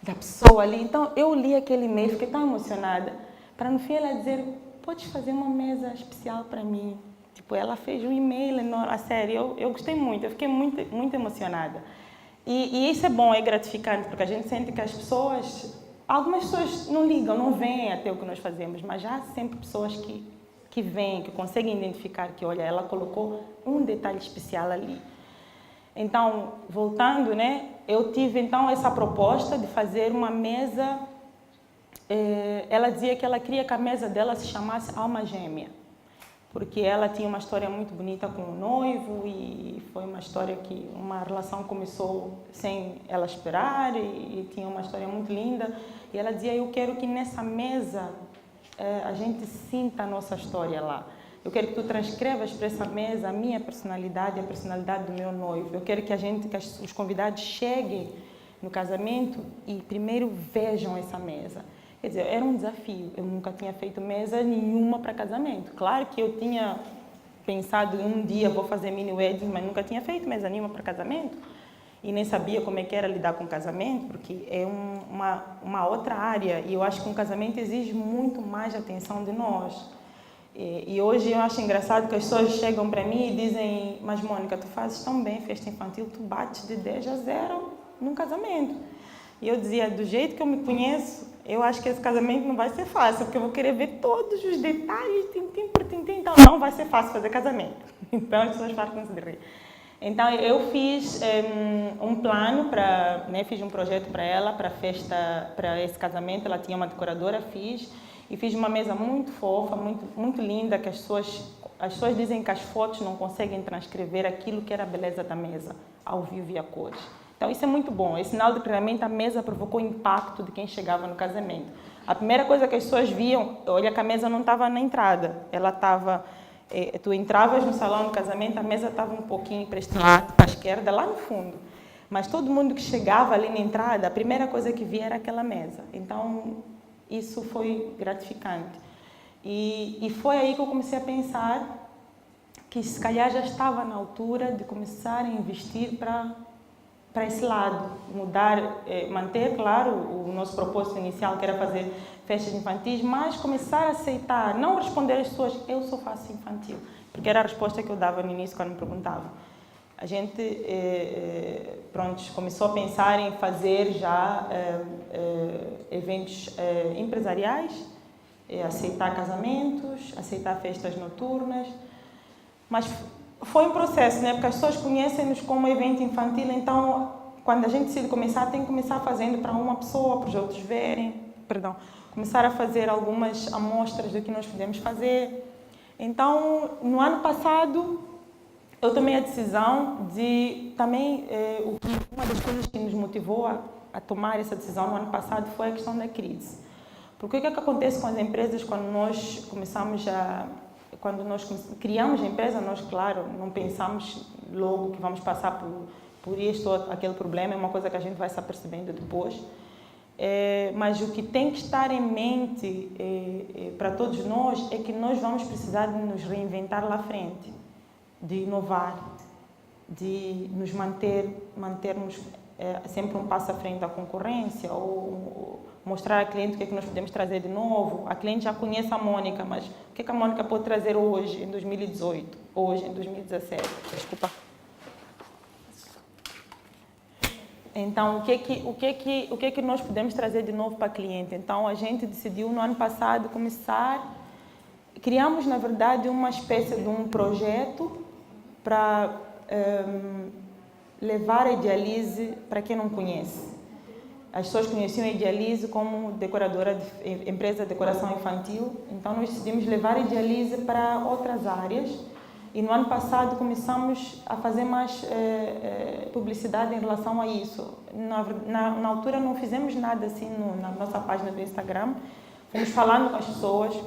da pessoa ali. Então, eu li aquele e-mail, fiquei tão emocionada, para no fim ela dizer, podes fazer uma mesa especial para mim. Tipo, ela fez um e-mail enorme, a sério, eu gostei muito, eu fiquei muito, muito emocionada. E isso é bom, é gratificante, porque a gente sente que as pessoas, algumas pessoas não ligam, não veem até o que nós fazemos, mas já há sempre pessoas que veem, que conseguem identificar que, olha, ela colocou um detalhe especial ali. Então, voltando, né, eu tive então essa proposta de fazer uma mesa, ela dizia que ela queria que a mesa dela se chamasse Alma Gêmea, porque ela tinha uma história muito bonita com o noivo e foi uma história que uma relação começou sem ela esperar e tinha uma história muito linda. E ela dizia, eu quero que nessa mesa a gente sinta a nossa história lá. Eu quero que tu transcrevas para essa mesa a minha personalidade, a personalidade do meu noivo. Eu quero que os convidados cheguem no casamento e primeiro vejam essa mesa. Quer dizer, era um desafio. Eu nunca tinha feito mesa nenhuma para casamento. Claro que eu tinha pensado um dia vou fazer mini wedding, mas nunca tinha feito mesa nenhuma para casamento. E nem sabia como é que era lidar com casamento, porque é uma outra área. E eu acho que um casamento exige muito mais atenção de nós. E hoje eu acho engraçado que as pessoas chegam para mim e dizem, mas Mônica, tu fazes tão bem festa infantil, tu bates de 10 a 0 num casamento. E eu dizia, do jeito que eu me conheço, eu acho que esse casamento não vai ser fácil, porque eu vou querer ver todos os detalhes, tintim por tintim, então não vai ser fácil fazer casamento. Então as pessoas fartam-se de rir. Então eu fiz um plano, fiz um projeto para ela, para a festa, para esse casamento, ela tinha uma decoradora, e fiz uma mesa muito fofa, muito, muito linda, que as pessoas dizem que as fotos não conseguem transcrever aquilo que era a beleza da mesa, ao vivo e a cores. Então isso é muito bom, é sinal de que realmente a mesa provocou impacto de quem chegava no casamento. A primeira coisa que as pessoas viam, olha que a mesa não estava na entrada, ela estava Tu entravas no salão de casamento, a mesa estava um pouquinho para este lado, para a esquerda, lá no fundo. Mas todo mundo que chegava ali na entrada, a primeira coisa que via era aquela mesa. Então, isso foi gratificante. E foi aí que eu comecei a pensar que se calhar já estava na altura de começar a investir para esse lado, mudar, manter, claro, o nosso propósito inicial, que era fazer festas infantis, mas começar a aceitar, não responder às pessoas, eu só faço infantil, porque era a resposta que eu dava no início quando me perguntavam. A gente, pronto, começou a pensar em fazer já eventos empresariais, aceitar casamentos, aceitar festas noturnas, mas foi um processo, né? Porque as pessoas conhecem-nos como evento infantil, então quando a gente decide começar, tem que começar fazendo para uma pessoa, para os outros verem, começar a fazer algumas amostras do que nós podemos fazer. Então, no ano passado, eu tomei a decisão de também, uma das coisas que nos motivou a tomar essa decisão no ano passado foi a questão da crise. Porque o que é que acontece com as empresas quando nós criamos a empresa, nós, claro, não pensamos logo que vamos passar por este ou aquele problema, é uma coisa que a gente vai se apercebendo depois. Mas o que tem que estar em mente para todos nós é que nós vamos precisar de nos reinventar lá à frente, de inovar, de nos mantermos sempre um passo à frente da concorrência, ou mostrar ao cliente o que é que nós podemos trazer de novo. A cliente já conhece a Mônica, mas o que é que a Mônica pode trazer hoje, em 2018, hoje, em 2017? Desculpa. Então, o que é que nós podemos trazer de novo para a cliente? Então, a gente decidiu no ano passado criamos, na verdade, uma espécie de um projeto para levar a Idealize para quem não conhece. As pessoas conheciam a Idealize como empresa de decoração infantil, então nós decidimos levar a Idealize para outras áreas e no ano passado começamos a fazer mais publicidade em relação a isso. Na altura não fizemos nada assim na nossa página do Instagram, fomos falando com as pessoas,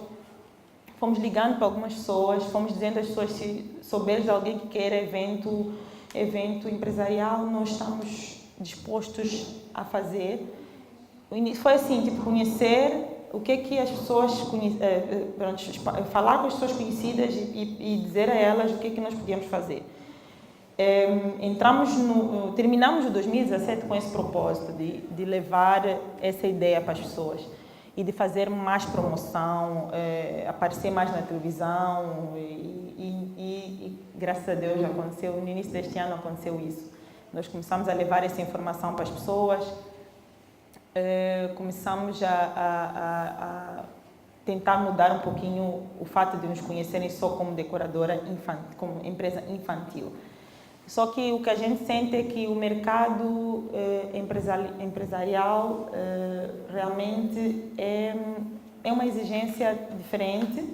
fomos ligando para algumas pessoas, fomos dizendo às pessoas, se souberes de alguém que queira evento empresarial, nós estamos dispostos a fazer. Foi assim, tipo, conhecer o que é que as pessoas falar com as pessoas conhecidas e dizer a elas o que é que nós podíamos fazer. Terminamos o 2017 com esse propósito de levar essa ideia para as pessoas e de fazer mais promoção, aparecer mais na televisão e graças a Deus já aconteceu, no início deste ano aconteceu isso. Nós começamos a levar essa informação para as pessoas, começamos a tentar mudar um pouquinho o fato de nos conhecerem só como decoradora infantil, como empresa infantil. Só que o que a gente sente é que o mercado empresarial realmente é uma exigência diferente.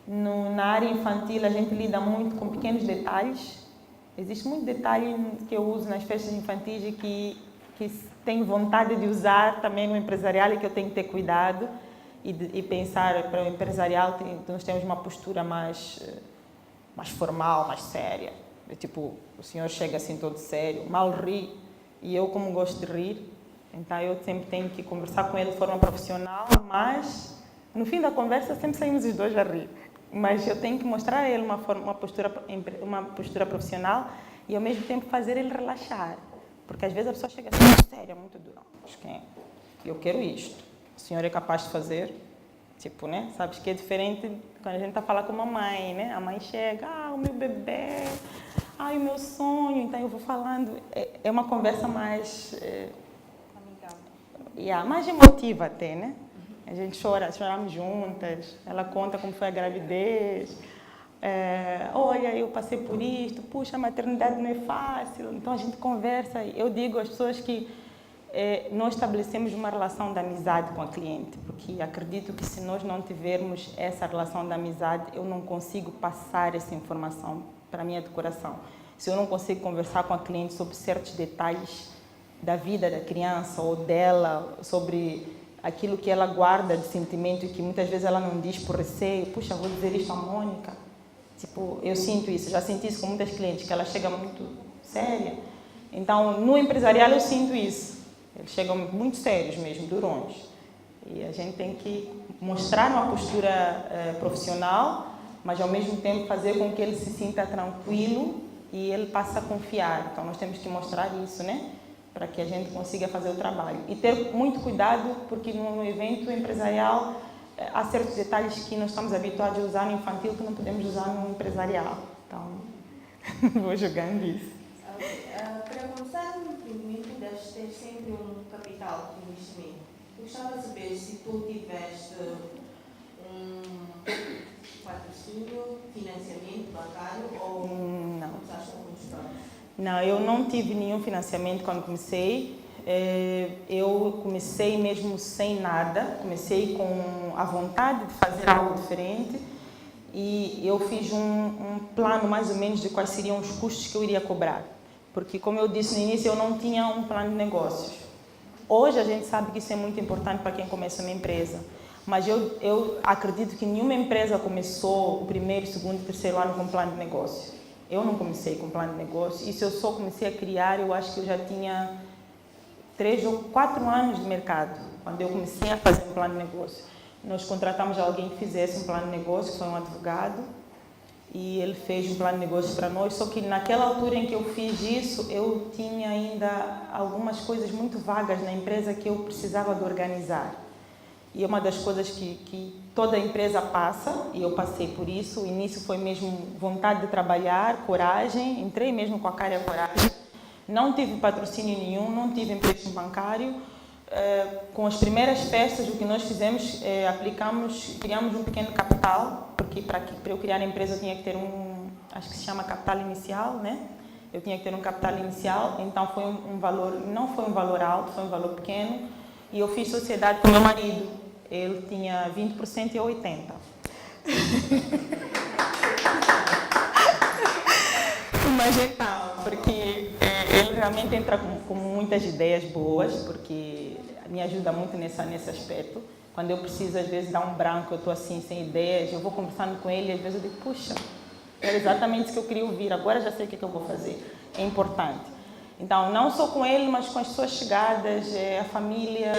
Na área infantil a gente lida muito com pequenos detalhes. Existe muito detalhe que eu uso nas festas infantis e que tenho vontade de usar também no empresarial e que eu tenho que ter cuidado e pensar para o empresarial nós temos uma postura mais formal, mais séria. Tipo, o senhor chega assim todo sério, mal ri, e eu como gosto de rir, então eu sempre tenho que conversar com ele de forma profissional, mas no fim da conversa sempre saímos os dois a rir. Mas eu tenho que mostrar a ele uma postura profissional e ao mesmo tempo fazer ele relaxar. Porque às vezes a pessoa chega assim muito séria, muito dura. Eu quero isto. O senhor é capaz de fazer? Tipo, né? Sabes que é diferente quando a gente está a falar com a mamãe, né? A mãe chega, o meu bebê, o meu sonho. Então eu vou falando. É uma conversa mais amigável. Mais emotiva até, né? A gente choramos juntas, ela conta como foi a gravidez, olha, eu passei por isto, puxa, a maternidade não é fácil. Então a gente conversa, eu digo às pessoas que nós estabelecemos uma relação de amizade com a cliente, porque acredito que se nós não tivermos essa relação de amizade, eu não consigo passar essa informação para a minha decoração. Se eu não consigo conversar com a cliente sobre certos detalhes da vida da criança ou dela, sobre aquilo que ela guarda de sentimento e que muitas vezes ela não diz por receio, puxa, vou dizer isto à Mônica, Tipo, eu sinto isso, já senti isso com muitas clientes, que ela chega muito séria. Então, no empresarial eu sinto isso. Eles chegam muito sérios mesmo, durões. E a gente tem que mostrar uma postura profissional, mas ao mesmo tempo fazer com que ele se sinta tranquilo e ele passe a confiar. Então, nós temos que mostrar isso, né? Para que a gente consiga fazer o trabalho. E ter muito cuidado, porque no evento empresarial há certos detalhes que nós estamos habituados a usar no infantil que não podemos usar no empresarial. Então, vou jogando isso. Para começar um empreendimento, deves ter sempre um capital de investimento. Eu gostava de saber se tu tiveste um patrocínio, financiamento bancário ou não. começaste com muitos planos? Não, eu não tive nenhum financiamento quando comecei. Eu comecei mesmo sem nada, comecei com a vontade de fazer algo diferente e eu fiz um plano mais ou menos de quais seriam os custos que eu iria cobrar. Porque, como eu disse no início, eu não tinha um plano de negócios. Hoje a gente sabe que isso é muito importante para quem começa uma empresa, mas eu acredito que nenhuma empresa começou o primeiro, segundo, terceiro ano com plano de negócio. Eu não comecei com plano de negócio, e se eu só comecei a criar, eu acho que eu já tinha 3 ou 4 anos de mercado, quando eu comecei a fazer um plano de negócio. Nós contratamos alguém que fizesse um plano de negócio, que foi um advogado, e ele fez um plano de negócio para nós, só que naquela altura em que eu fiz isso, eu tinha ainda algumas coisas muito vagas na empresa que eu precisava de organizar. E é uma das coisas que toda empresa passa, e eu passei por isso. O início foi mesmo vontade de trabalhar, coragem, entrei mesmo com a cara e a coragem. Não tive patrocínio nenhum, não tive empréstimo bancário. Com as primeiras festas, o que nós fizemos, criamos um pequeno capital, porque para eu criar a empresa eu tinha que ter acho que se chama capital inicial, né? Eu tinha que ter um capital inicial, então foi um valor, não foi um valor alto, foi um valor pequeno, e eu fiz sociedade com meu marido. Ele tinha 20% e eu 80%. Mas então, porque ele realmente entra com muitas ideias boas, porque me ajuda muito nesse aspecto. Quando eu preciso, às vezes, dar um branco, eu estou assim, sem ideias, eu vou conversando com ele e às vezes eu digo, puxa, era exatamente isso que eu queria ouvir, agora já sei o que eu vou fazer. É importante. Então, não só com ele, mas com as pessoas chegadas, a família,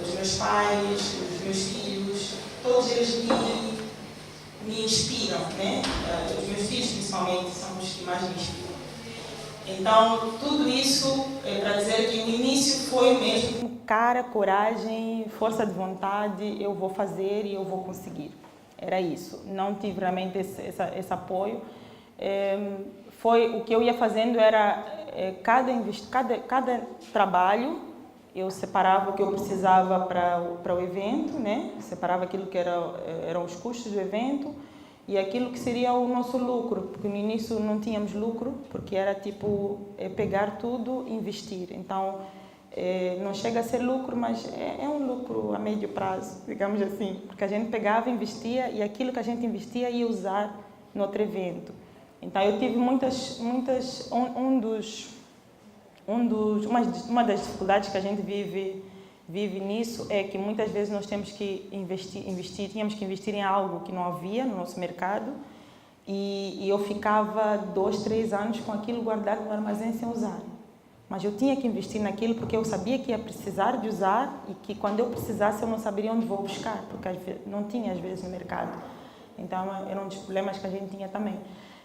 os meus pais, os meus filhos, todos eles me inspiram, né? Os meus filhos, principalmente, são os que mais me inspiram. Então, tudo isso é para dizer que o início foi mesmo cara, coragem, força de vontade, eu vou fazer e eu vou conseguir. Era isso. Não tive realmente esse apoio. O que eu ia fazendo era, cada trabalho, eu separava o que eu precisava para o evento, né? Separava aquilo que eram os custos do evento e aquilo que seria o nosso lucro, porque no início não tínhamos lucro, porque era tipo pegar tudo e investir. Então, não chega a ser lucro, mas é um lucro a médio prazo, digamos assim, porque a gente pegava, investia e aquilo que a gente investia ia usar no outro evento. Então, eu tive uma das dificuldades que a gente vive nisso é que muitas vezes nós temos que tínhamos que investir em algo que não havia no nosso mercado e eu ficava 2, 3 anos com aquilo guardado no armazém sem usar. Mas eu tinha que investir naquilo porque eu sabia que ia precisar de usar e que quando eu precisasse eu não saberia onde vou buscar, porque não tinha às vezes no mercado. Então, era um dos problemas que a gente tinha também.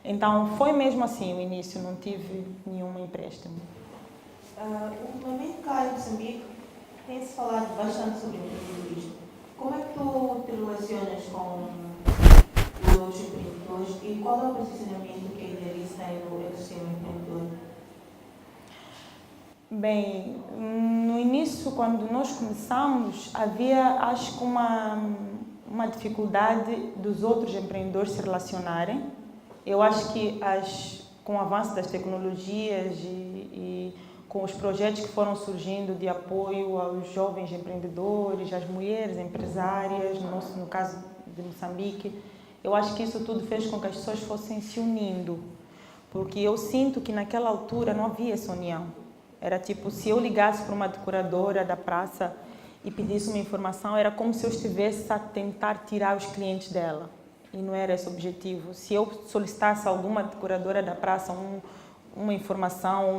Então, foi mesmo assim o início, não tive nenhum empréstimo. Ultimamente, cá em Moçambique, tem-se falado bastante sobre empreendedorismo. Como é que tu te relacionas com os empreendedores e qual é o posicionamento que a Idealize tem no ecossistema empreendedor? Bem, no início, quando nós começamos, havia, acho que uma dificuldade dos outros empreendedores se relacionarem. Eu acho que com o avanço das tecnologias e com os projetos que foram surgindo de apoio aos jovens empreendedores, às mulheres empresárias, no caso de Moçambique, eu acho que isso tudo fez com que as pessoas fossem se unindo, porque eu sinto que naquela altura não havia essa união. Era tipo, se eu ligasse para uma decoradora da praça e pedisse uma informação, era como se eu estivesse a tentar tirar os clientes dela. e não era esse o objetivo. Se eu solicitasse a alguma decoradora da praça uma informação,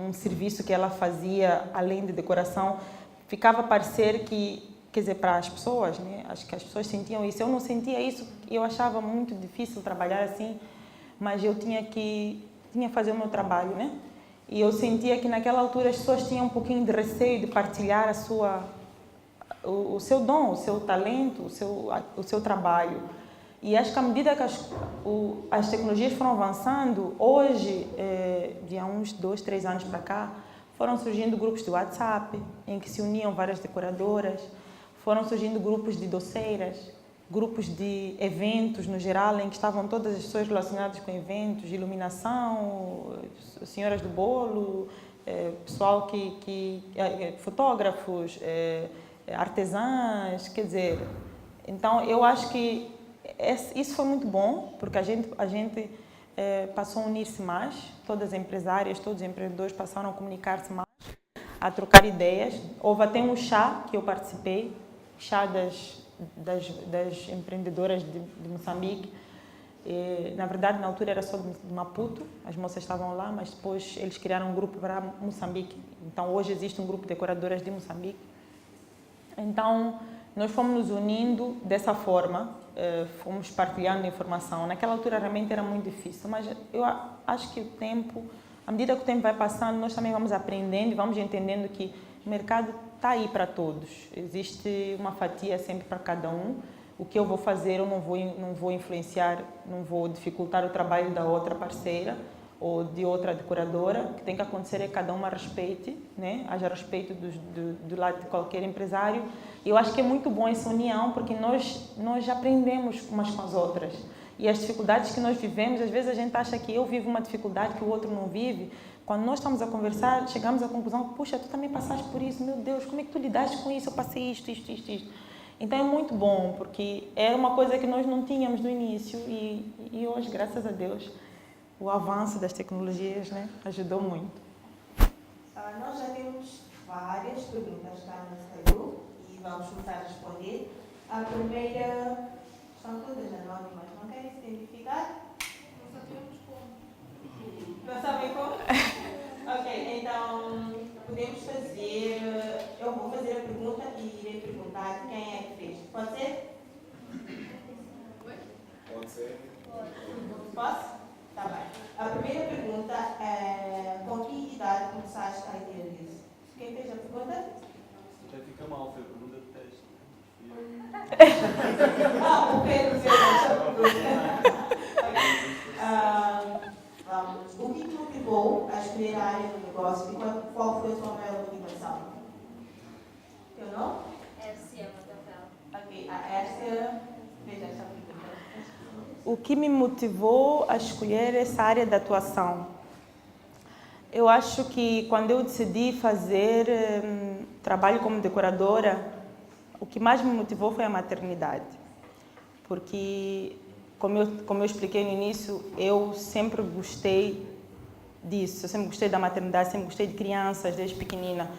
um serviço que ela fazia além de decoração, ficava a parecer que, quer dizer, para as pessoas, né? Acho que as pessoas sentiam isso. Eu não sentia isso, eu achava muito difícil trabalhar assim, mas eu tinha que fazer o meu trabalho, né? E eu sentia que naquela altura as pessoas tinham um pouquinho de receio de partilhar o seu dom, o seu talento, o seu trabalho. E acho que à medida que as tecnologias foram avançando, hoje, de há uns 2, 3 anos para cá, foram surgindo grupos de WhatsApp, em que se uniam várias decoradoras, foram surgindo grupos de doceiras, grupos de eventos no geral, em que estavam todas as pessoas relacionadas com eventos, iluminação, senhoras do bolo, pessoal fotógrafos, artesãs, quer dizer. Então, eu acho que isso foi muito bom, porque a gente passou a unir-se mais, todas as empresárias, todos os empreendedores passaram a comunicar-se mais, a trocar ideias. Houve até um chá que eu participei, chá das empreendedoras de Moçambique. Na verdade, na altura era só de Maputo, as moças estavam lá, mas depois eles criaram um grupo para Moçambique. Então, hoje existe um grupo de decoradoras de Moçambique. Então, nós fomos nos unindo dessa forma, fomos partilhando informação. Naquela altura realmente era muito difícil, mas eu acho que à medida que o tempo vai passando, nós também vamos aprendendo e vamos entendendo que o mercado está aí para todos. Existe uma fatia sempre para cada um. O que eu vou fazer, eu não vou influenciar, não vou dificultar o trabalho da outra parceira ou de outra decoradora. O que tem que acontecer é que cada uma respeite, né? Haja respeito do lado de qualquer empresário. E eu acho que é muito bom essa união, porque nós aprendemos umas com as outras. E as dificuldades que nós vivemos, às vezes a gente acha que eu vivo uma dificuldade que o outro não vive. Quando nós estamos a conversar, chegamos à conclusão, puxa, tu também passaste por isso, meu Deus, como é que tu lidaste com isso? Eu passei isto. Então é muito bom, porque era uma coisa que nós não tínhamos no início e hoje, graças a Deus, o avanço das tecnologias, né, ajudou muito. Nós já temos várias perguntas cá no Facebook e vamos começar a responder. A primeira, estão todas anónimas, não querem se identificar? Não sabemos como. Não sabem como? Ok, então podemos fazer, eu vou fazer a pergunta e irei perguntar quem é que fez. Pode ser? Pode ser. Posso? Tá bem. A primeira pergunta é: com que idade começaste a idealizar? Quem fez a pergunta? Até fica mal, foi a pergunta de teste. O Pedro fez a pergunta. Vamos. O que te motivou a escolher a área do negócio e qual foi a sua maior motivação? Teu nome? Ércia Matafel. Ok, a Ércia fez essa pergunta. O que me motivou a escolher essa área de atuação? Eu acho que quando eu decidi fazer trabalho como decoradora, o que mais me motivou foi a maternidade. Porque, como eu expliquei no início, eu sempre gostei disso. Eu sempre gostei da maternidade, sempre gostei de crianças desde pequenina.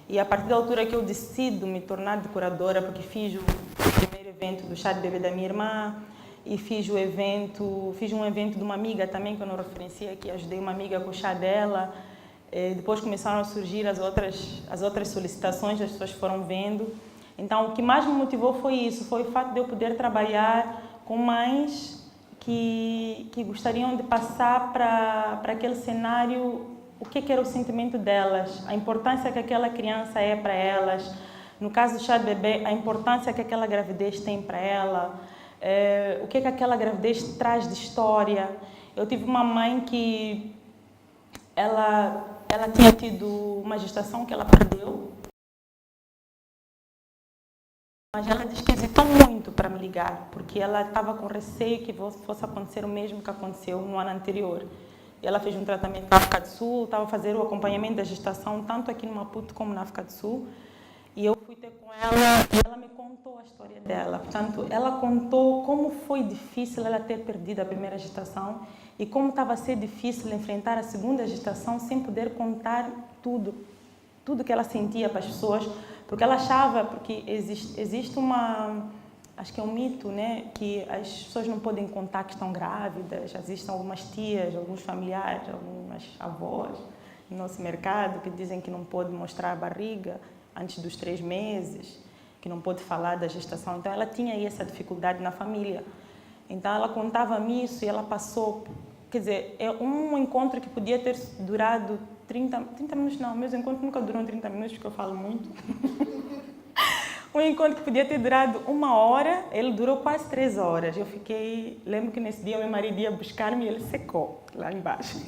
E a partir da altura que eu decido me tornar decoradora, porque fiz o primeiro evento do chá de bebê da minha irmã, e fiz um evento de uma amiga também, que eu não referenciei aqui, ajudei uma amiga com o chá dela. Depois começaram a surgir as outras solicitações, as pessoas foram vendo. Então, o que mais me motivou foi isso, foi o fato de eu poder trabalhar com mães que gostariam de passar para aquele cenário o que era o sentimento delas, a importância que aquela criança é para elas. No caso do chá de bebê, a importância que aquela gravidez tem para ela. O que aquela gravidez traz de história. Eu tive uma mãe que ela tinha tido uma gestação que ela perdeu, mas ela diz que hesitou muito para me ligar, porque ela estava com receio que fosse acontecer o mesmo que aconteceu no ano anterior. Ela fez um tratamento na África do Sul, estava a fazer o acompanhamento da gestação, tanto aqui no Maputo como na África do Sul. E eu fui ter com ela e ela me contou a história dela. Portanto, ela contou como foi difícil ela ter perdido a primeira gestação e como estava a ser difícil enfrentar a segunda gestação sem poder contar tudo que ela sentia para as pessoas, porque ela achava, porque existe uma acho que é um mito, né, que as pessoas não podem contar que estão grávidas. Existem algumas tias, alguns familiares, algumas avós no nosso mercado que dizem que não pode mostrar a barriga antes dos 3 meses, que não pode falar da gestação. Então ela tinha aí essa dificuldade na família. Então ela contava-me isso e ela passou, quer dizer, é um encontro que podia ter durado 30 minutos, não, meus encontros nunca duram 30 minutos porque eu falo muito. Um encontro que podia ter durado 1 hora, ele durou quase 3 horas. Eu lembro que nesse dia meu marido ia buscar-me e ele secou lá embaixo.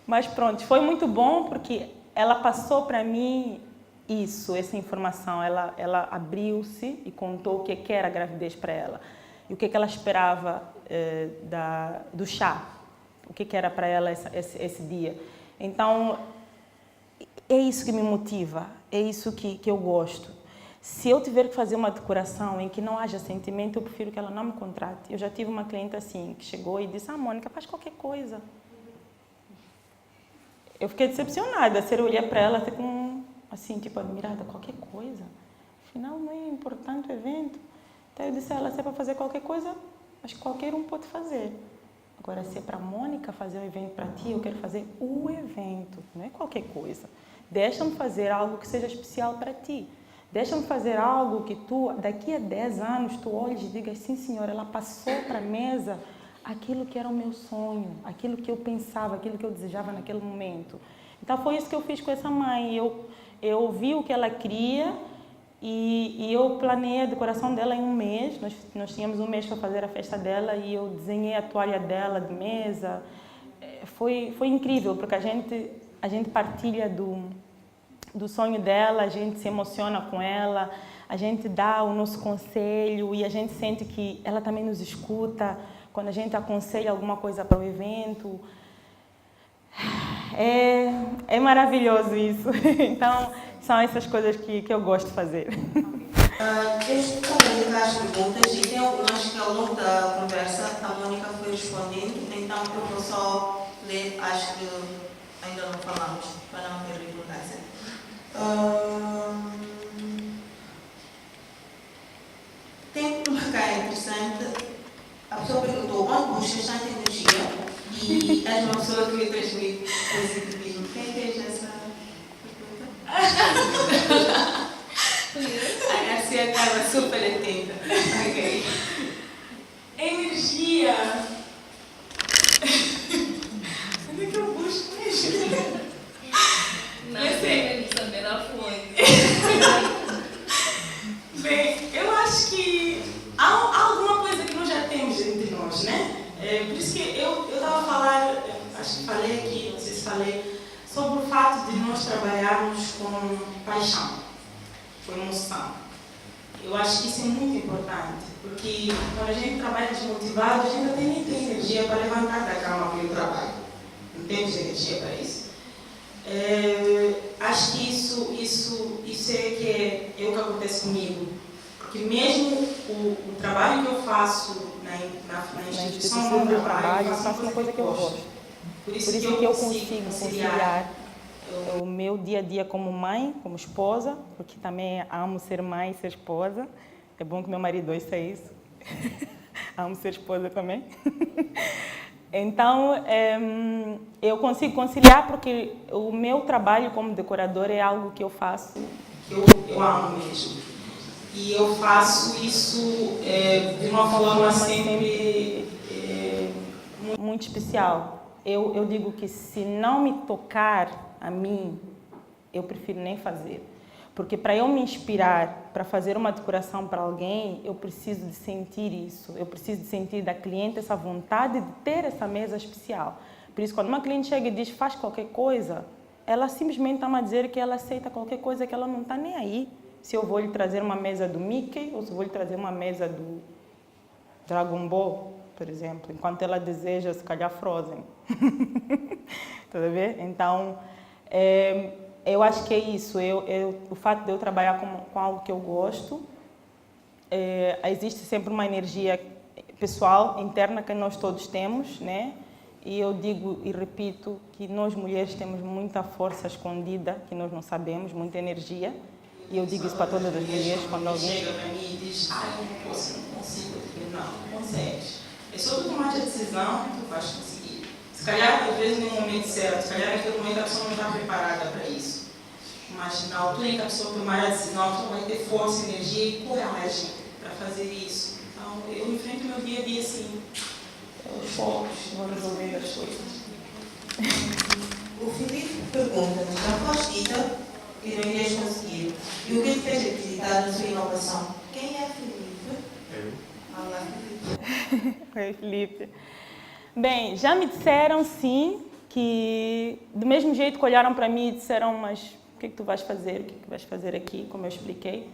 Mas pronto, foi muito bom porque ela passou para mim isso, essa informação. Ela abriu-se e contou o que era a gravidez para ela e o que ela esperava do chá, o que era para ela esse dia. Então, é isso que me motiva, é isso que eu gosto. Se eu tiver que fazer uma decoração em que não haja sentimento, eu prefiro que ela não me contrate. Eu já tive uma cliente assim, que chegou e disse: Mônica, faz qualquer coisa. Eu fiquei decepcionada, eu olhei para ela com, assim, tipo, admirada, qualquer coisa. Afinal, não é importante o evento. Então eu disse a ela: se é para fazer qualquer coisa, acho que qualquer um pode fazer. Agora, se é para a Mônica fazer um evento para ti, eu quero fazer o evento, não é qualquer coisa. Deixa-me fazer algo que seja especial para ti. Deixa-me fazer algo que tu, daqui a 10 anos, tu olhes e digas: sim, senhora, ela passou para a mesa aquilo que era o meu sonho, aquilo que eu pensava, aquilo que eu desejava naquele momento. Então, foi isso que eu fiz com essa mãe. Eu ouvi o que ela queria e eu planeei a decoração dela em 1 mês. Nós tínhamos 1 mês para fazer a festa dela e eu desenhei a toalha dela de mesa. Foi incrível, porque a gente partilha do sonho dela, a gente se emociona com ela, a gente dá o nosso conselho e a gente sente que ela também nos escuta quando a gente aconselha alguma coisa para o evento. É maravilhoso isso. Então, são essas coisas que eu gosto de fazer. Deixa-me complementar as perguntas e acho que ao longo da conversa a Mônica foi respondendo, então eu vou só ler, acho que ainda não falamos, para não ter redundância. Tem uma cá interessante. A pessoa perguntou: onde buscas tanta energia? E és uma pessoa que me transmite positivismo. Quem fez essa pergunta? A Garcia estava super atenta. Ok. Energia. Onde é que eu busco mesmo? Não sei saber a fonte. Bem, eu acho que há alguma coisa que nós já temos entre nós, né? Por isso que eu estava a falar, acho que falei aqui, não sei se falei, sobre o fato de nós trabalharmos com paixão, com emoção. Eu acho que isso é muito importante, porque quando a gente trabalha desmotivado, a gente até nem tem energia para levantar da cama para o trabalho. Não temos energia para isso. Acho que isso é que é o que acontece comigo. Porque mesmo o trabalho que eu faço na instituição onde eu trabalho, eu faço uma coisa que eu gosto. Por isso que eu consigo conciliar o meu dia a dia como mãe, como esposa, porque também amo ser mãe e ser esposa. É bom que meu marido ouça isso. Amo ser esposa também. Então, eu consigo conciliar porque o meu trabalho como decoradora é algo que eu faço, que eu amo mesmo. E eu faço isso de uma forma sempre muito especial. Eu digo que se não me tocar a mim, eu prefiro nem fazer. Porque para eu me inspirar, para fazer uma decoração para alguém, eu preciso de sentir isso. Eu preciso de sentir da cliente essa vontade de ter essa mesa especial. Por isso, quando uma cliente chega e diz: faz qualquer coisa, ela simplesmente está a dizer que ela aceita qualquer coisa, que ela não está nem aí. Se eu vou lhe trazer uma mesa do Mickey ou se vou lhe trazer uma mesa do Dragon Ball, por exemplo, enquanto ela deseja, se calhar, Frozen. Tá a ver? Então, eu acho que é isso. O fato de eu trabalhar com algo que eu gosto, existe sempre uma energia pessoal, interna, que nós todos temos, né? E eu digo e repito que nós mulheres temos muita força escondida, que nós não sabemos, muita energia. e eu digo isso para todas as mulheres, quando alguém... chega para mim e diz, eu não posso, eu não consigo, eu digo, não consegues. É só tu tomar a decisão que tu vais conseguir. Se calhar, às vezes, no momento certo, se calhar naquele momento a pessoa não está preparada para isso. Mas na altura em que a pessoa tomar a decisão, a pessoa vai ter força, energia e coragem para fazer isso. Então, eu enfrento o meu dia a dia assim. Aos poucos, vou resolvendo as coisas. O Filipe pergunta-nos, já foste dita que não irias conseguir. E o que te fez acreditar na sua inovação? Quem é Filipe? Eu. Olá, Filipe. Oi, Felipe. Bem, já me disseram sim, que do mesmo jeito que olharam para mim e disseram, mas o que é que tu vais fazer? O que é que vais fazer aqui? Como eu expliquei.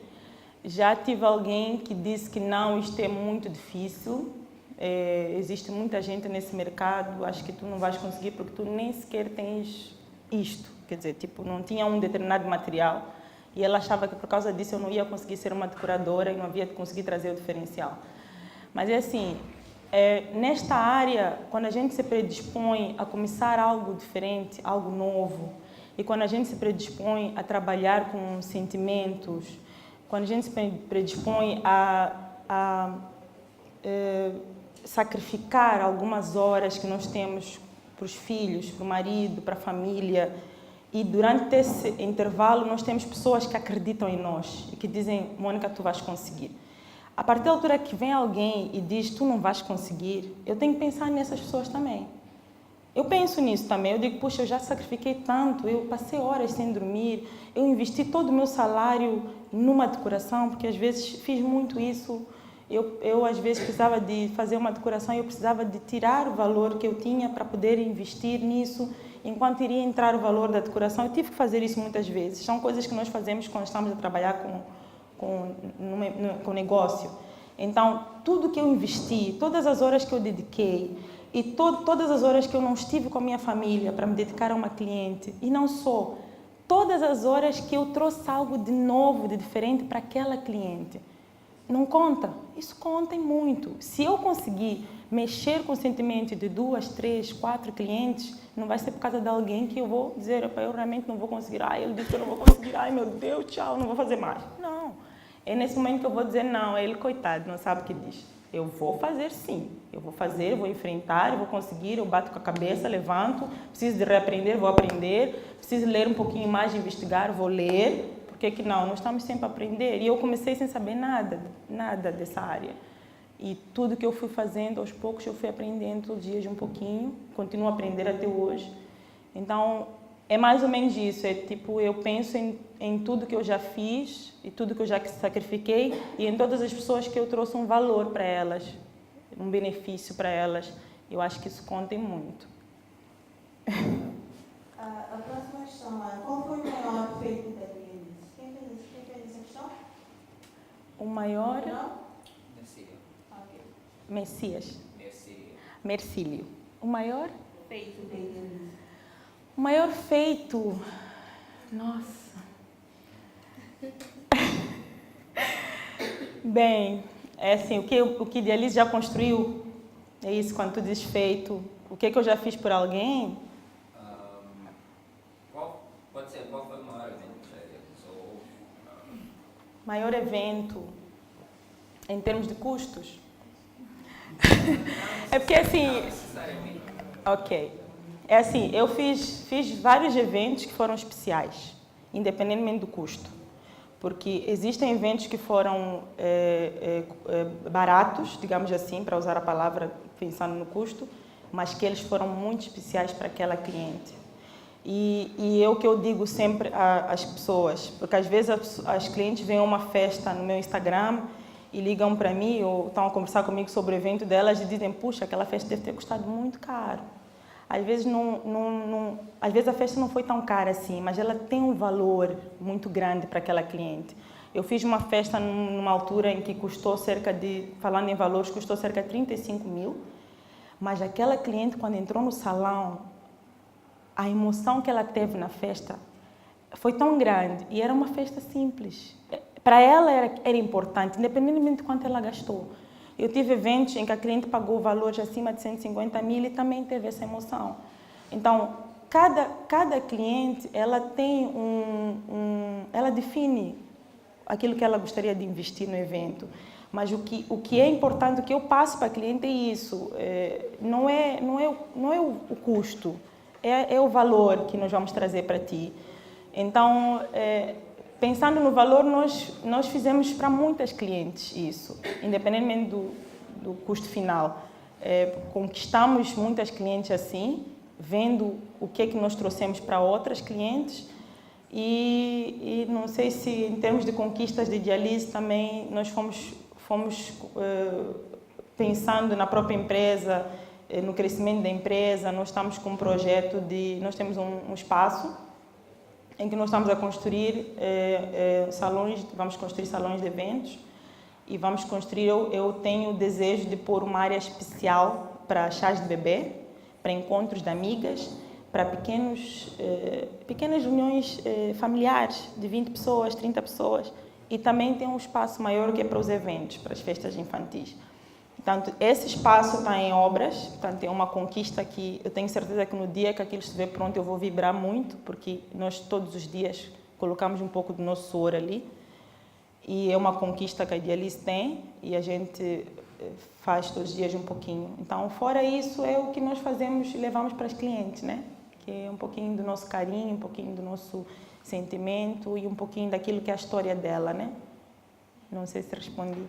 Já tive alguém que disse que não, isto é muito difícil. Existe muita gente nesse mercado, acho que tu não vais conseguir porque tu nem sequer tens isto. Quer dizer, tipo, não tinha um determinado material e ela achava que por causa disso eu não ia conseguir ser uma decoradora e não havia de conseguir trazer o diferencial. Mas é assim, nesta área, quando a gente se predispõe a começar algo diferente, algo novo, e quando a gente se predispõe a trabalhar com sentimentos, quando a gente se predispõe a sacrificar algumas horas que nós temos para os filhos, para o marido, para a família, e durante esse intervalo nós temos pessoas que acreditam em nós e que dizem, Mônica, tu vais conseguir. A partir da altura que vem alguém e diz, tu não vais conseguir, eu tenho que pensar nessas pessoas também. Eu penso nisso também, eu digo, puxa, eu já sacrifiquei tanto, eu passei horas sem dormir, eu investi todo o meu salário numa decoração, porque às vezes fiz muito isso. Eu às vezes precisava de fazer uma decoração e eu precisava de tirar o valor que eu tinha para poder investir nisso. Enquanto iria entrar o valor da decoração, eu tive que fazer isso muitas vezes. São coisas que nós fazemos quando estamos a trabalhar com negócio. Então, tudo que eu investi, todas as horas que eu dediquei e todas as horas que eu não estive com a minha família para me dedicar a uma cliente, e não só, todas as horas que eu trouxe algo de novo, de diferente para aquela cliente. Não conta? Isso conta muito. Se eu conseguir mexer com o sentimento de 2, 3, 4 clientes, não vai ser por causa de alguém que eu vou dizer, eu realmente não vou conseguir, ele disse que eu não vou conseguir, meu Deus, tchau, não vou fazer mais. Não. É nesse momento que eu vou dizer, não, ele, coitado, não sabe o que diz. Eu vou fazer sim. Eu vou fazer, eu vou enfrentar, eu vou conseguir, eu bato com a cabeça, levanto, preciso de reaprender, vou aprender, preciso ler um pouquinho mais, investigar, vou ler. Por que não? Nós estamos sempre a aprender. E eu comecei sem saber nada dessa área. E tudo que eu fui fazendo, aos poucos, eu fui aprendendo todos os dias um pouquinho. Continuo a aprender até hoje. Então, é mais ou menos isso. É tipo, eu penso em tudo que eu já fiz e tudo que eu já sacrifiquei e em todas as pessoas que eu trouxe um valor para elas, um benefício para elas. Eu acho que isso conta muito. A próxima questão é, qual foi o maior feito da Elias? Quem fez essa questão? O maior... Okay. Messias. Mercílio. Mercílio. O maior? Feito da Elias. O maior feito... Nossa... Bem, é assim, o que Elias já construiu, é isso, quando tu dizes feito, o que eu já fiz por alguém... Qual foi o maior evento que já realizou? Maior evento, em termos de custos? É porque assim... Não necessariamente. Ok. É assim, eu fiz vários eventos que foram especiais, independentemente do custo. Porque existem eventos que foram baratos, digamos assim, para usar a palavra pensando no custo, mas que eles foram muito especiais para aquela cliente. E é o que eu digo sempre às pessoas, porque às vezes as clientes veem uma festa no meu Instagram e ligam para mim ou estão a conversar comigo sobre o evento delas e dizem, puxa, aquela festa deve ter custado muito caro. Às vezes, às vezes a festa não foi tão cara assim, mas ela tem um valor muito grande para aquela cliente. Eu fiz uma festa numa altura em que custou falando em valores, custou cerca de 35 mil, mas aquela cliente, quando entrou no salão, a emoção que ela teve na festa foi tão grande e era uma festa simples. Para ela era importante, independentemente de quanto ela gastou. Eu tive eventos em que a cliente pagou valores acima de 150 mil e também teve essa emoção. Então, cada cliente, ela tem ela define aquilo que ela gostaria de investir no evento. Mas o que é importante, o que eu passo para a cliente é isso, não é o custo, é o valor que nós vamos trazer para ti. Então, pensando no valor, nós fizemos para muitas clientes isso, independentemente do custo final. Conquistamos muitas clientes assim, vendo o que é que nós trouxemos para outras clientes. E não sei se em termos de conquistas de diálise também nós fomos pensando na própria empresa, no crescimento da empresa. Nós estamos com um projeto nós temos um espaço em que nós estamos a construir vamos construir salões de eventos e vamos construir, eu tenho o desejo de pôr uma área especial para chás de bebê, para encontros de amigas, para pequenas reuniões familiares de 20 pessoas, 30 pessoas. E também tem um espaço maior que é para os eventos, para as festas infantis. Portanto, esse espaço está em obras, portanto, é uma conquista que eu tenho certeza que no dia que aquilo estiver pronto eu vou vibrar muito, porque nós todos os dias colocamos um pouco do nosso suor ali. E é uma conquista que a Diálise tem e a gente faz todos os dias um pouquinho. Então, fora isso, é o que nós fazemos e levamos para as clientes, né? Que é um pouquinho do nosso carinho, um pouquinho do nosso sentimento e um pouquinho daquilo que é a história dela, né? Não sei se respondi.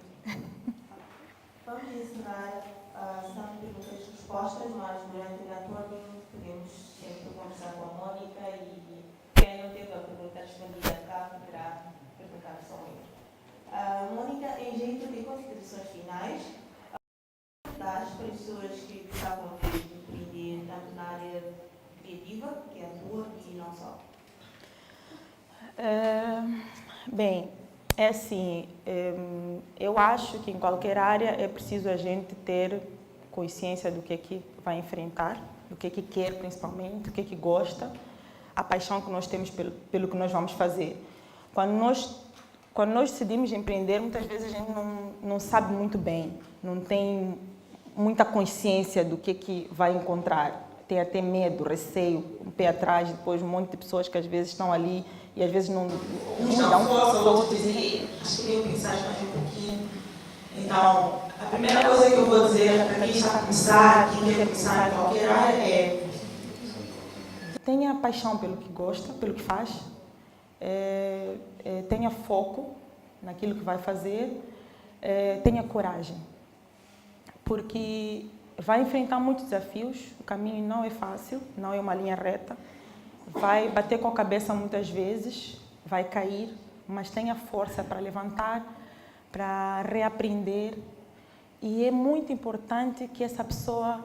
Vamos encerrar são perguntas e respostas, mas durante o networking podemos sempre conversar com a Mônica e quem não teve a pergunta respondida cá poderá perguntar só eu. Mônica, em jeito de considerações finais, das para as pessoas que gostavam de empreender tanto na área criativa, que é a tua, e não só. Bem, é assim, eu acho que em qualquer área é preciso a gente ter consciência do que é que vai enfrentar, do que é que quer principalmente, do que é que gosta, a paixão que nós temos pelo que nós vamos fazer. Quando nós decidimos empreender, muitas vezes a gente não sabe muito bem, não tem muita consciência do que é que vai encontrar. Tem até medo, receio, um pé atrás, depois um monte de pessoas que às vezes estão ali e às vezes não dão força, outros dizem, acho que eu pensar mais um pouquinho. Então, a primeira coisa que eu vou dizer para quem está a começar, quem quer começar em qualquer área é: tenha paixão pelo que gosta, pelo que faz, tenha foco naquilo que vai fazer, tenha coragem, porque vai enfrentar muitos desafios, o caminho não é fácil, não é uma linha reta, vai bater com a cabeça muitas vezes, vai cair, mas tenha força para levantar, para reaprender. E é muito importante que essa pessoa,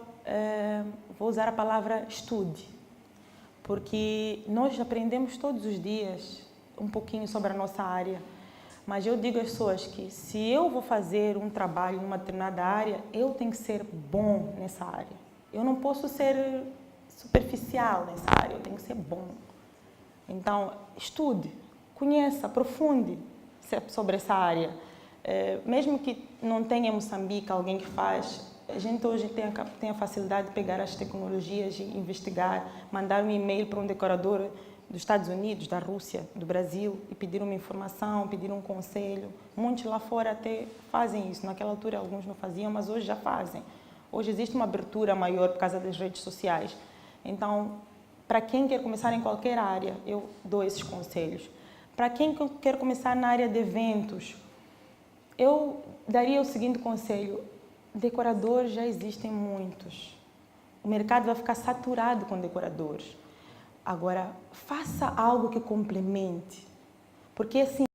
vou usar a palavra estude, porque nós aprendemos todos os dias um pouquinho sobre a nossa área, mas eu digo às pessoas que se eu vou fazer um trabalho numa determinada área, eu tenho que ser bom nessa área. Eu não posso ser superficial nessa área, eu tenho que ser bom. Então, estude, conheça, aprofunde sobre essa área. Mesmo que não tenha em Moçambique alguém que faz, a gente hoje tem a facilidade de pegar as tecnologias e investigar, mandar um e-mail para um decorador dos Estados Unidos, da Rússia, do Brasil e pedir uma informação, pedir um conselho. Muitos lá fora até fazem isso. Naquela altura alguns não faziam, mas hoje já fazem. Hoje existe uma abertura maior por causa das redes sociais. Então, para quem quer começar em qualquer área, eu dou esses conselhos. Para quem quer começar na área de eventos, eu daria o seguinte conselho: decoradores já existem muitos. O mercado vai ficar saturado com decoradores. Agora, faça algo que complemente, porque assim,